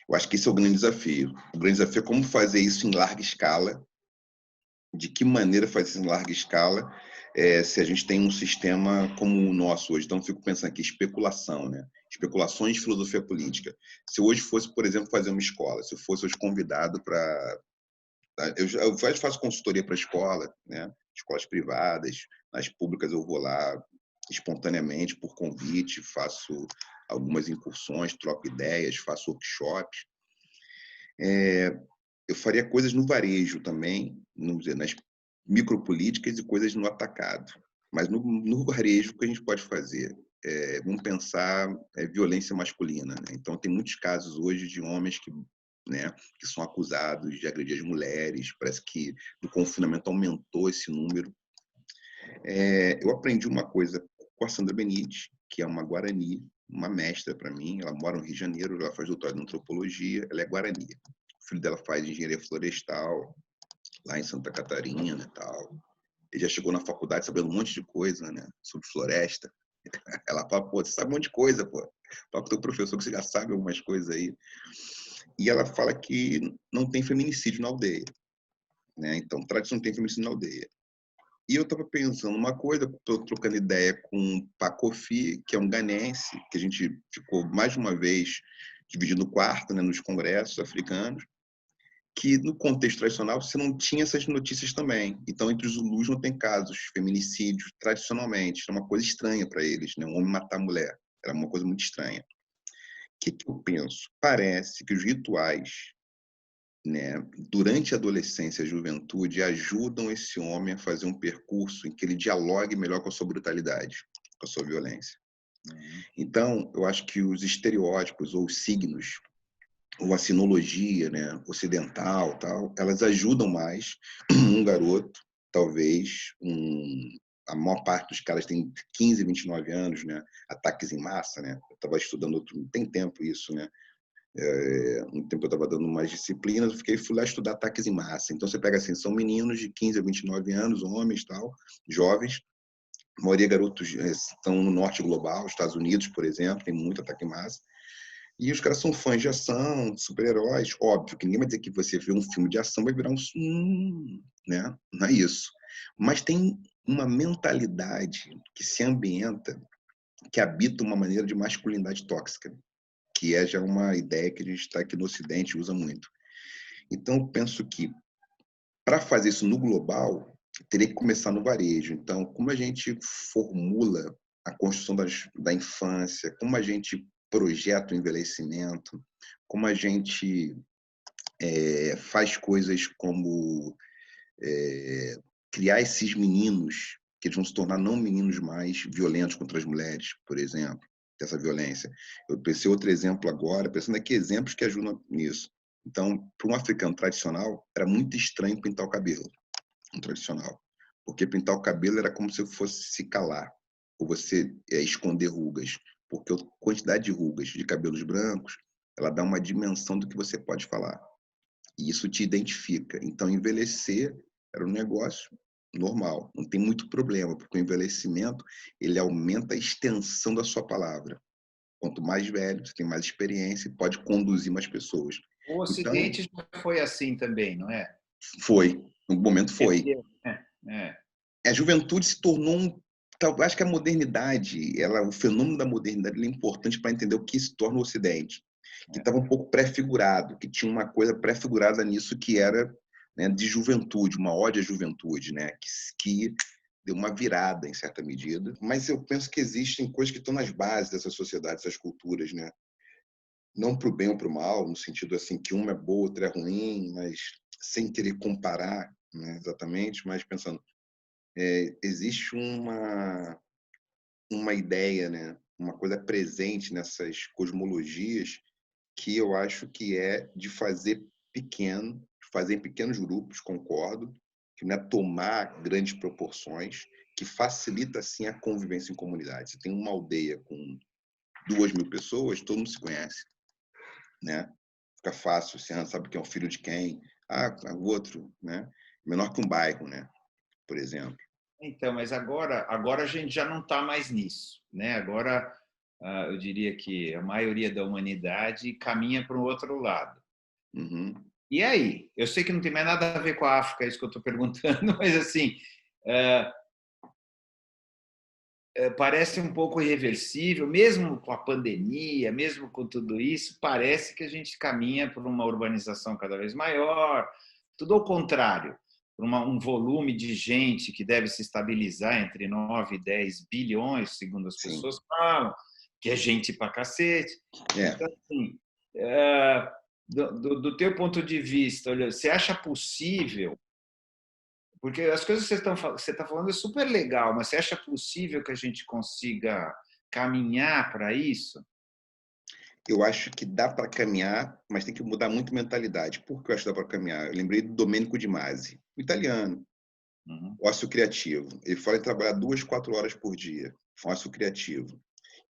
Eu acho que esse é o grande desafio. O grande desafio é como fazer isso em larga escala. De que maneira fazer isso em larga escala se a gente tem um sistema como o nosso hoje. Então, eu fico pensando aqui, especulação, né? Especulações de filosofia política. Se hoje fosse, por exemplo, fazer uma escola, se eu fosse hoje convidado para... Eu faço consultoria para escola, né? Escolas privadas, nas públicas eu vou lá espontaneamente, por convite, faço algumas incursões, troco ideias, faço workshops. Eu faria coisas no varejo também, vamos dizer, nas micropolíticas e coisas no atacado. Mas no varejo, o que a gente pode fazer? Vamos pensar violência masculina. Né? Então, tem muitos casos hoje de homens que são acusados de agredir as mulheres. Parece que no confinamento aumentou esse número. Eu aprendi uma coisa com a Sandra Benite, que é uma Guarani, uma mestra para mim. Ela mora no Rio de Janeiro, ela faz doutorado em antropologia, ela é Guarani. O filho dela faz engenharia florestal, lá em Santa Catarina e tal. Ele já chegou na faculdade sabendo um monte de coisa, né? Sobre floresta. Ela fala, pô, você sabe um monte de coisa, pô. Fala com o teu professor que você já sabe algumas coisas aí. E ela fala que não tem feminicídio na aldeia. Né? Então, tradição não tem feminicídio na aldeia. E eu estava pensando uma coisa, estou trocando ideia com o Pacofi, que é um ganense, que a gente ficou mais de uma vez dividindo o quarto, né, nos congressos africanos, que no contexto tradicional você não tinha essas notícias também. Então, entre os Zulus não tem casos feminicídios tradicionalmente. Era uma coisa estranha para eles, né? Um homem matar a mulher. Era uma coisa muito estranha. O que eu penso? Parece que os rituais, né, durante a adolescência e a juventude, ajudam esse homem a fazer um percurso em que ele dialogue melhor com a sua brutalidade, com a sua violência. Então, eu acho que os estereótipos ou os signos ou a sinologia, né, ocidental, tal, elas ajudam mais um garoto, talvez, a maior parte dos caras tem 15, 29 anos, né, ataques em massa, né, eu estava estudando, tem tempo isso, né, um tempo eu estava dando umas disciplinas, fui lá estudar ataques em massa, então você pega assim, são meninos de 15 a 29 anos, homens, tal, jovens, a maioria garotos estão no norte global, Estados Unidos, por exemplo, tem muito ataque em massa. E os caras são fãs de ação, super-heróis. Óbvio que ninguém vai dizer que você vê um filme de ação vai virar né? Não é isso. Mas tem uma mentalidade que se ambienta, que habita uma maneira de masculinidade tóxica, que é já uma ideia que a gente está aqui no Ocidente e usa muito. Então, eu penso que para fazer isso no global, teria que começar no varejo. Então, como a gente formula a construção da infância, como a gente projeta o envelhecimento, como a gente faz coisas como criar esses meninos, que eles vão se tornar não meninos mais violentos contra as mulheres, por exemplo, dessa violência. Eu pensei outro exemplo agora, pensando aqui exemplos que ajudam nisso. Então, para um africano tradicional, era muito estranho pintar o cabelo, um tradicional, porque pintar o cabelo era como se fosse se calar, ou você esconder rugas, porque a quantidade de rugas de cabelos brancos, ela dá uma dimensão do que você pode falar. E isso te identifica. Então, envelhecer era um negócio normal, não tem muito problema, porque o envelhecimento, ele aumenta a extensão da sua palavra. Quanto mais velho, você tem mais experiência e pode conduzir mais pessoas. O Então, Ocidente já foi assim também, não é? foi. No momento foi. É, é. A juventude se tornou acho que a modernidade, o fenômeno da modernidade é importante para entender o que se torna o Ocidente, que estava um pouco pré-figurado, que tinha uma coisa pré-figurada nisso que era, né, de juventude, uma ode à juventude, né, que deu uma virada em certa medida. Mas eu penso que existem coisas que estão nas bases dessas sociedades, dessas culturas, né? Não para o bem ou para o mal, no sentido assim que uma é boa, outra é ruim, mas sem querer comparar, né, exatamente, mas pensando existe uma ideia, né? Uma coisa presente nessas cosmologias que eu acho que é de fazer pequeno, fazer em pequenos grupos, concordo, que não é tomar grandes proporções, que facilita, assim, a convivência em comunidade. Você tem uma aldeia com 2.000 pessoas, todo mundo se conhece, né? Fica fácil, você sabe quem é o filho de quem. Ah, o outro, né? Menor que um bairro, né? Por exemplo. Então, mas agora a gente já não está mais nisso, né? Agora, eu diria que a maioria da humanidade caminha para o outro lado. Uhum. E aí? Eu sei que não tem mais nada a ver com a África, é isso que eu estou perguntando, mas assim, é, parece um pouco irreversível, mesmo com a pandemia, mesmo com tudo isso, parece que a gente caminha por uma urbanização cada vez maior, tudo ao contrário, por um volume de gente que deve se estabilizar entre 9 e 10 bilhões, segundo as Sim. pessoas falam, que é gente pra cacete. É. Então, assim, do teu ponto de vista, olha, você acha possível, porque as coisas que você está falando é super legal, mas você acha possível que a gente consiga caminhar para isso? Eu acho que dá para caminhar, mas tem que mudar muito a mentalidade. Por que eu acho que dá para caminhar? Eu lembrei do Domenico Di Masi, o italiano, Uhum. ócio criativo. Ele fala em trabalhar 2, 4 horas por dia, ócio criativo.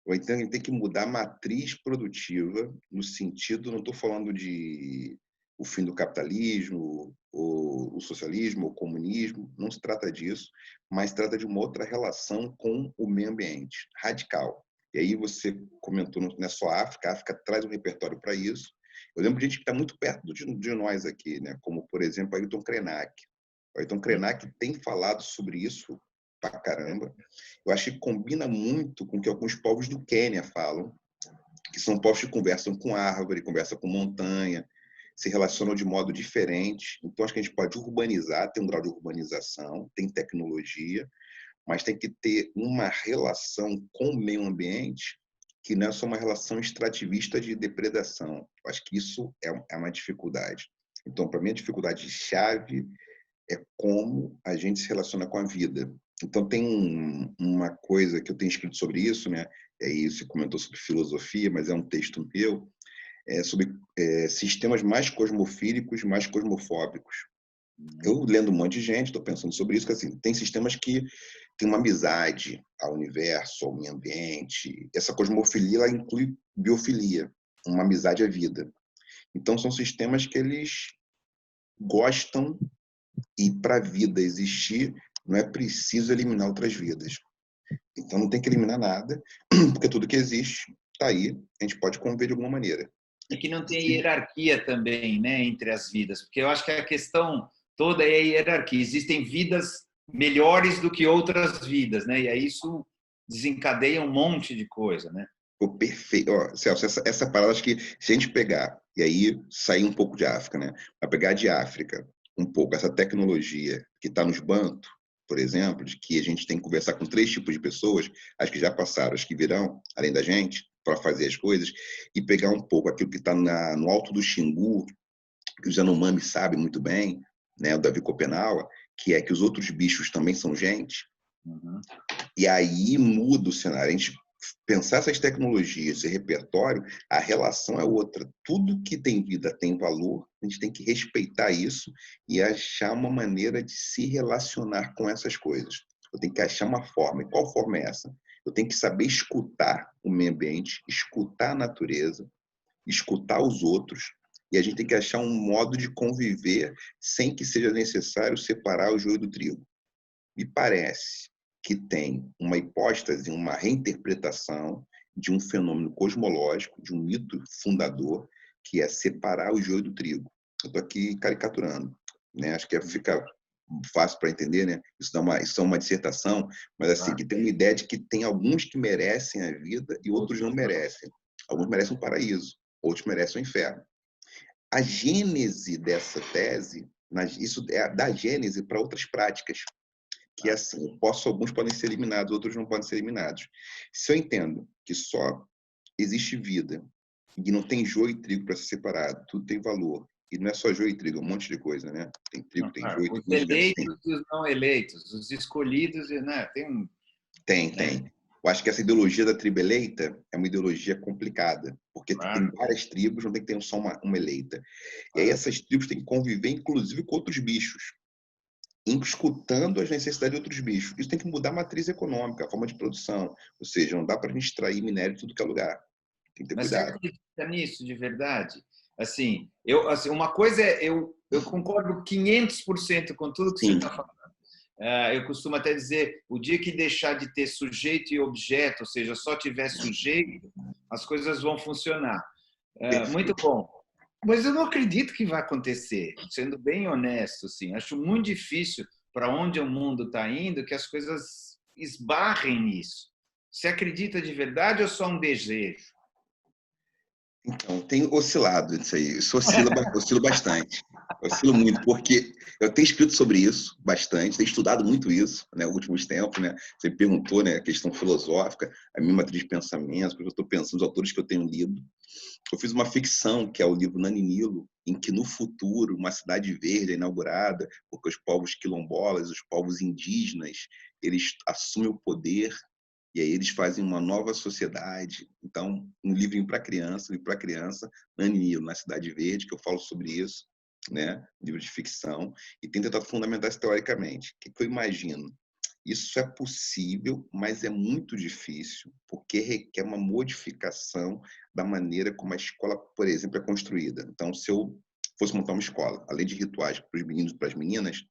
Ou então ele tem que mudar a matriz produtiva, no sentido, não estou falando de o fim do capitalismo, o socialismo, o comunismo, não se trata disso, mas se trata de uma outra relação com o meio ambiente, radical. E aí você comentou, não é só a África traz um repertório para isso. Eu lembro de gente que está muito perto de nós aqui, né? Como, por exemplo, Ayrton Krenak. O Ayrton Krenak tem falado sobre isso pra caramba. Eu acho que combina muito com o que alguns povos do Quênia falam, que são povos que conversam com árvore, conversam com montanha, se relacionam de modo diferente. Então, acho que a gente pode urbanizar, ter um grau de urbanização, tem tecnologia, mas tem que ter uma relação com o meio ambiente que não é só uma relação extrativista de depredação. Eu acho que isso é uma dificuldade. Então, para mim, a dificuldade chave é como a gente se relaciona com a vida. Então, tem uma coisa que eu tenho escrito sobre isso, né? É isso, você comentou sobre filosofia, mas é um texto meu, sobre sistemas mais cosmofílicos, mais cosmofóbicos. Eu, lendo um monte de gente, estou pensando sobre isso, que assim, tem sistemas que têm uma amizade ao universo, ao meio ambiente. Essa cosmofilia, ela inclui biofilia, uma amizade à vida. Então, são sistemas que eles gostam e para a vida existir, não é preciso eliminar outras vidas. Então não tem que eliminar nada, porque tudo que existe está aí, a gente pode conviver de alguma maneira. E que não tem hierarquia também, né, entre as vidas, porque eu acho que a questão toda é a hierarquia. Existem vidas melhores do que outras vidas, né? E aí isso desencadeia um monte de coisa, né? O perfeito. Ó, Celso, essa parada, acho que se a gente pegar, e aí sair um pouco de África, né? Para pegar de África um pouco essa tecnologia que está nos bancos, por exemplo, de que a gente tem que conversar com 3 tipos de pessoas, as que já passaram, as que virão, além da gente, para fazer as coisas, e pegar um pouco aquilo que está no alto do Xingu, que o Yanomami sabe muito bem, né? O Davi Copenau, que é que os outros bichos também são gente. Uhum. E aí muda o cenário. A gente pensar essas tecnologias, esse repertório, a relação é outra. Tudo que tem vida tem valor, a gente tem que respeitar isso e achar uma maneira de se relacionar com essas coisas. Eu tenho que achar uma forma. E qual forma é essa? Eu tenho que saber escutar o meio ambiente, escutar a natureza, escutar os outros, e a gente tem que achar um modo de conviver sem que seja necessário separar o joio do trigo. Me parece que tem uma hipóstase, uma reinterpretação de um fenômeno cosmológico, de um mito fundador, que é separar o joio do trigo. Eu estou aqui caricaturando, né? Acho que fica fácil para entender, né? Isso é uma dissertação, mas assim, que tem uma ideia de que tem alguns que merecem a vida e outros não merecem. Alguns merecem o paraíso, outros merecem o inferno. A gênese dessa tese, isso é da gênese para outras práticas, que é assim, alguns podem ser eliminados, outros não podem ser eliminados. Se eu entendo que só existe vida e não tem joio e trigo para ser separado, tudo tem valor, e não é só joio e trigo, é um monte de coisa, né? Tem trigo, tem joio, tem Os coisa assim. eleitos e os não eleitos, os escolhidos, né? Tem, Né? tem. Eu acho que essa ideologia da tribo eleita é uma ideologia complicada, porque tem Claro, várias tribos, não tem que ter só uma eleita. E aí claro. essas tribos têm que conviver, inclusive, com outros bichos, escutando as necessidades de outros bichos. Isso tem que mudar a matriz econômica, a forma de produção. Ou seja, não dá para a gente extrair minério de tudo que é lugar. Tem que ter Mas você cuidado. acredita nisso de verdade? Uma coisa é, eu concordo 500% com tudo que você Sim, está falando. Eu costumo até dizer, o dia que deixar de ter sujeito e objeto, ou seja, só tiver sujeito, as coisas vão funcionar. Muito perfeito. bom. Mas eu não acredito que vai acontecer, sendo bem honesto, assim. Acho muito difícil, para onde o mundo está indo, que as coisas esbarrem nisso. Você acredita de verdade ou só um desejo? Então, tem oscilado isso aí. Isso oscila bastante. Oscila muito, porque eu tenho escrito sobre isso bastante, tenho estudado muito isso, né, nos últimos tempos, né? Você perguntou, né, a questão filosófica, a minha matriz de pensamentos, porque eu estou pensando, os autores que eu tenho lido. Eu fiz uma ficção, que é o livro Naninilo, em que no futuro uma cidade verde é inaugurada, porque os povos quilombolas, os povos indígenas, eles assumem o poder e aí eles fazem uma nova sociedade. Então, um livrinho para criança, Naninilo, na Cidade Verde, que eu falo sobre isso, né? Um livro de ficção, e tem tentado fundamentar isso teoricamente. O que eu imagino? Isso é possível, mas é muito difícil, porque requer uma modificação da maneira como a escola, por exemplo, é construída. Então, se eu fosse montar uma escola, além de rituais para os meninos e para as meninas,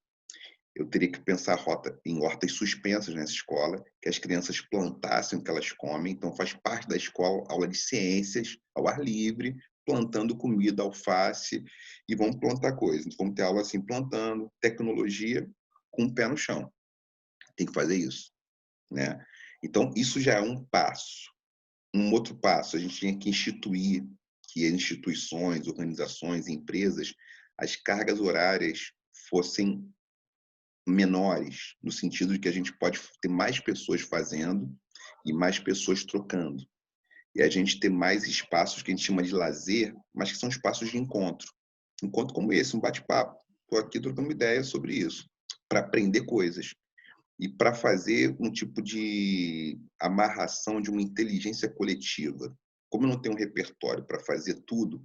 eu teria que pensar em hortas suspensas nessa escola, que as crianças plantassem o que elas comem. Então, faz parte da escola aula de ciências ao ar livre, plantando comida, alface, e vamos plantar coisas. Vamos ter aula assim, plantando, tecnologia com o pé no chão. Tem que fazer isso, né? Então, isso já é um passo. Um outro passo, a gente tinha que instituir que instituições, organizações, empresas, as cargas horárias fossem menores, no sentido de que a gente pode ter mais pessoas fazendo e mais pessoas trocando. E a gente ter mais espaços que a gente chama de lazer, mas que são espaços de encontro. Encontro como esse, um bate-papo. Estou aqui trocando ideias sobre isso, para aprender coisas e para fazer um tipo de amarração de uma inteligência coletiva. Como eu não tenho um repertório para fazer tudo,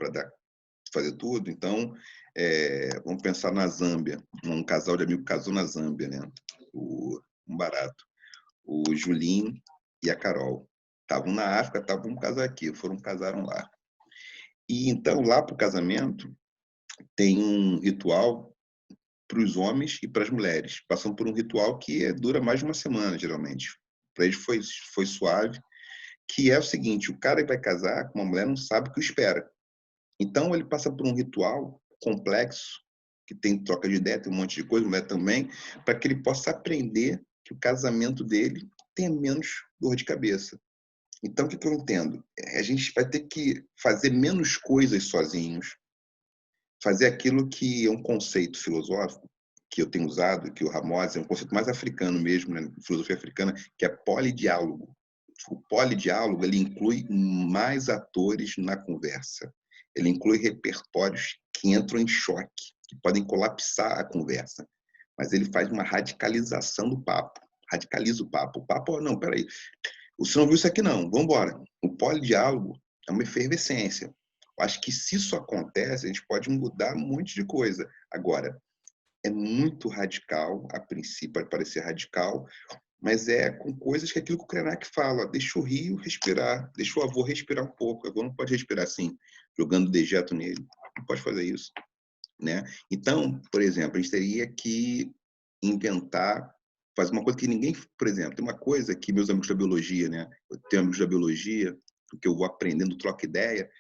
fazer tudo, então vamos pensar na Zâmbia. Um casal de amigos casou na Zâmbia, né? Um barato. O Julinho e a Carol. Estavam na África, estavam casar aqui, casaram lá. E então, lá para o casamento, tem um ritual para os homens e para as mulheres. Passam por um ritual que dura mais de uma semana, geralmente. Para eles foi suave, que é o seguinte, o cara que vai casar com uma mulher não sabe o que espera. Então, ele passa por um ritual complexo, que tem troca de ideia, tem um monte de coisa, mulher também, para que ele possa aprender que o casamento dele tenha menos dor de cabeça. Então, o que eu entendo? A gente vai ter que fazer menos coisas sozinhos, fazer aquilo que é um conceito filosófico que eu tenho usado, que o Ramós é um conceito mais africano mesmo, né, filosofia africana, que é polidiálogo. O polidiálogo, ele inclui mais atores na conversa. Ele inclui repertórios que entram em choque, que podem colapsar a conversa. Mas ele faz uma radicalização do papo. Radicaliza o papo. O papo, não, peraí. Você não viu isso aqui, não. Vamos embora. O polidiálogo é uma efervescência. Eu acho que se isso acontece, a gente pode mudar um monte de coisa. Agora, é muito radical, a princípio pode parecer radical, mas é com coisas que é aquilo que o Krenak fala, deixa o rio respirar, deixa o avô respirar um pouco. O avô não pode respirar assim, jogando dejeto nele. Não pode fazer isso, né? Então, por exemplo, a gente teria que inventar, fazer uma coisa que ninguém... Por exemplo, tem uma coisa que meus amigos da biologia, né? Eu tenho amigos da biologia, que eu vou aprendendo, troco ideia,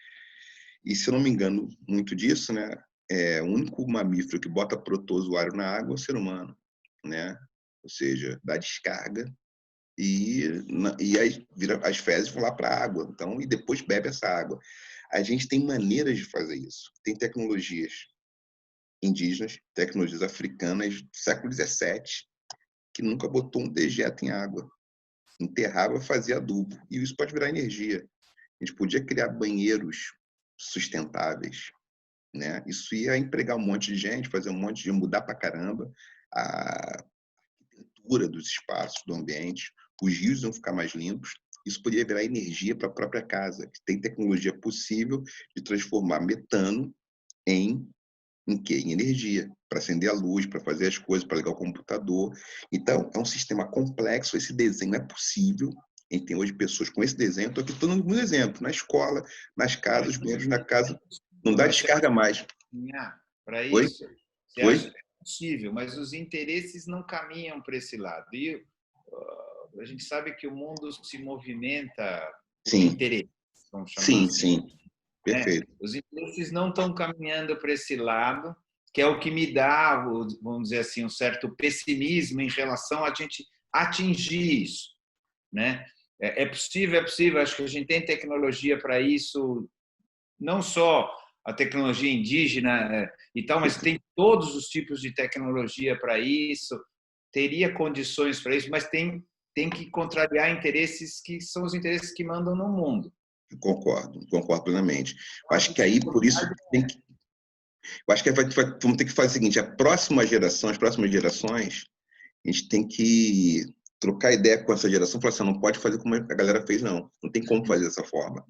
e se eu não me engano muito disso, né? É o único mamífero que bota protozoário na água é o ser humano, né? Ou seja, dá descarga e as fezes vão lá para a água, então, e depois bebe essa água. A gente tem maneiras de fazer isso. Tem tecnologias indígenas, tecnologias africanas do século XVII, que nunca botou um dejeto em água. Enterrava, fazia adubo. E isso pode virar energia. A gente podia criar banheiros sustentáveis, né? Isso ia empregar um monte de gente, fazer um monte de... mudar para caramba a arquitetura dos espaços, do ambiente. Os rios iam ficar mais limpos. Isso poderia virar energia para a própria casa. Tem tecnologia possível de transformar metano em quê? Em energia, para acender a luz, para fazer as coisas, para ligar o computador. Então, é um sistema complexo, esse desenho é possível. A gente tem hoje pessoas com esse desenho, estou aqui dando um exemplo, na escola, nas casas, os banheiros na casa, não dá descarga mais. Para Oi? isso, você Oi? acha que é possível, mas os interesses não caminham para esse lado. E a gente sabe que o mundo se movimenta por Sim, interesse, vamos chamar sim, assim, sim, né? perfeito. Os interesses não estão caminhando para esse lado, que é o que me dá, vamos dizer assim, um certo pessimismo em relação a gente atingir isso, né? É possível, acho que a gente tem tecnologia para isso, não só a tecnologia indígena e tal, mas tem todos os tipos de tecnologia para isso, teria condições para isso, mas tem que contrariar interesses que são os interesses que mandam no mundo. Concordo plenamente. Eu acho que aí, por isso, tem que... Eu acho que vamos ter que fazer o seguinte, as próximas gerações, a gente tem que trocar ideia com essa geração, falar assim, não pode fazer como a galera fez, não. Não tem como fazer dessa forma.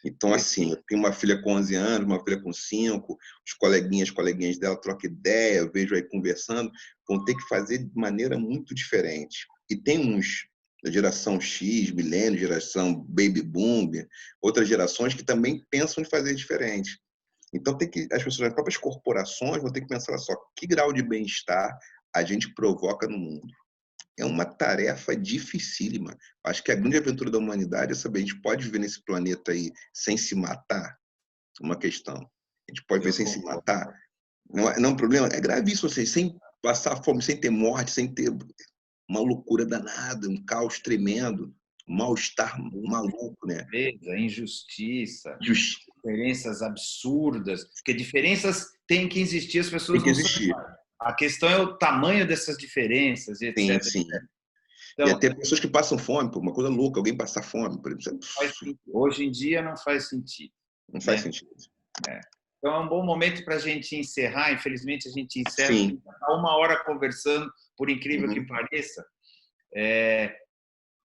Então, assim, eu tenho uma filha com 11 anos, uma filha com 5, os coleguinhas dela trocam ideia, eu vejo aí conversando, vão ter que fazer de maneira muito diferente. E tem uns da geração X, milênio, geração baby boom, outras gerações que também pensam em fazer diferente. Então, as pessoas, as próprias corporações vão ter que pensar só, que grau de bem-estar a gente provoca no mundo. É uma tarefa dificílima. Acho que a grande aventura da humanidade é saber, a gente pode viver nesse planeta aí sem se matar? Uma questão. A gente pode viver sem se matar? Não é um problema? É gravíssimo, assim, sem passar fome, sem ter morte, sem ter uma loucura danada, um caos tremendo, um mal-estar maluco, né? Injustiça, diferenças absurdas, porque diferenças têm que existir, as pessoas Tem que não são. existir. A questão é o tamanho dessas diferenças, e Sim, etc. sim. E Então, até pessoas que passam fome, por uma coisa louca, alguém passar fome, por exemplo. hoje em dia não faz sentido. Não faz Né? sentido. Então é um bom momento para a gente encerrar. Infelizmente, a gente encerra Sim. há 1 hora conversando, por incrível que pareça.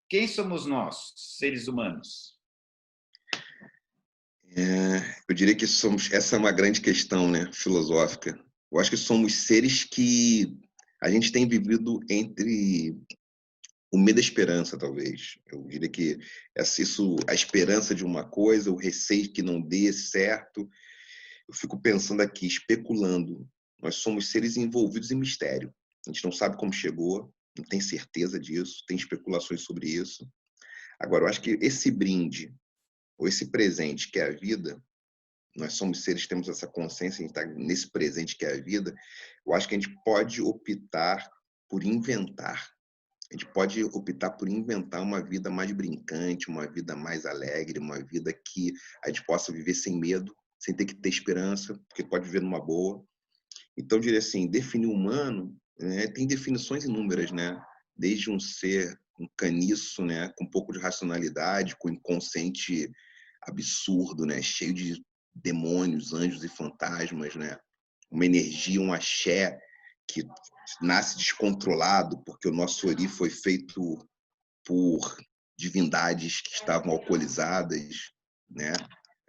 Quem somos nós, seres humanos? Eu diria que essa é uma grande questão, né, filosófica. Eu acho que somos seres que a gente tem vivido entre o medo e a esperança, talvez. Eu diria que a esperança de uma coisa, o receio que não dê certo. Eu fico pensando aqui, especulando. Nós somos seres envolvidos em mistério. A gente não sabe como chegou, não tem certeza disso, tem especulações sobre isso. Agora, eu acho que esse brinde, ou esse presente que é a vida, nós somos seres, temos essa consciência, a gente está nesse presente que é a vida, eu acho que a gente pode optar por inventar. A gente pode optar por inventar uma vida mais brincante, uma vida mais alegre, uma vida que a gente possa viver sem medo, sem ter que ter esperança, porque pode viver numa boa. Então, eu diria assim, definir humano, né, tem definições inúmeras, né? Desde um ser, um caniço, né, com um pouco de racionalidade, com inconsciente absurdo, né, cheio de demônios, anjos e fantasmas, né? Uma energia, um axé que nasce descontrolado, porque o nosso ori foi feito por divindades que estavam alcoolizadas, né?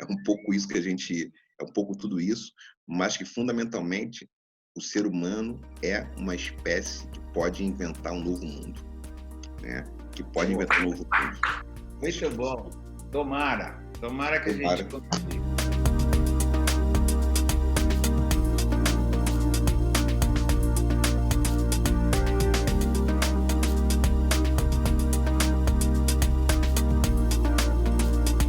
É um pouco isso que a gente, é um pouco tudo isso, mas que fundamentalmente o ser humano é uma espécie que pode inventar um novo mundo, né? Que pode inventar um novo mundo. Muito bom. Tomara que a gente consiga.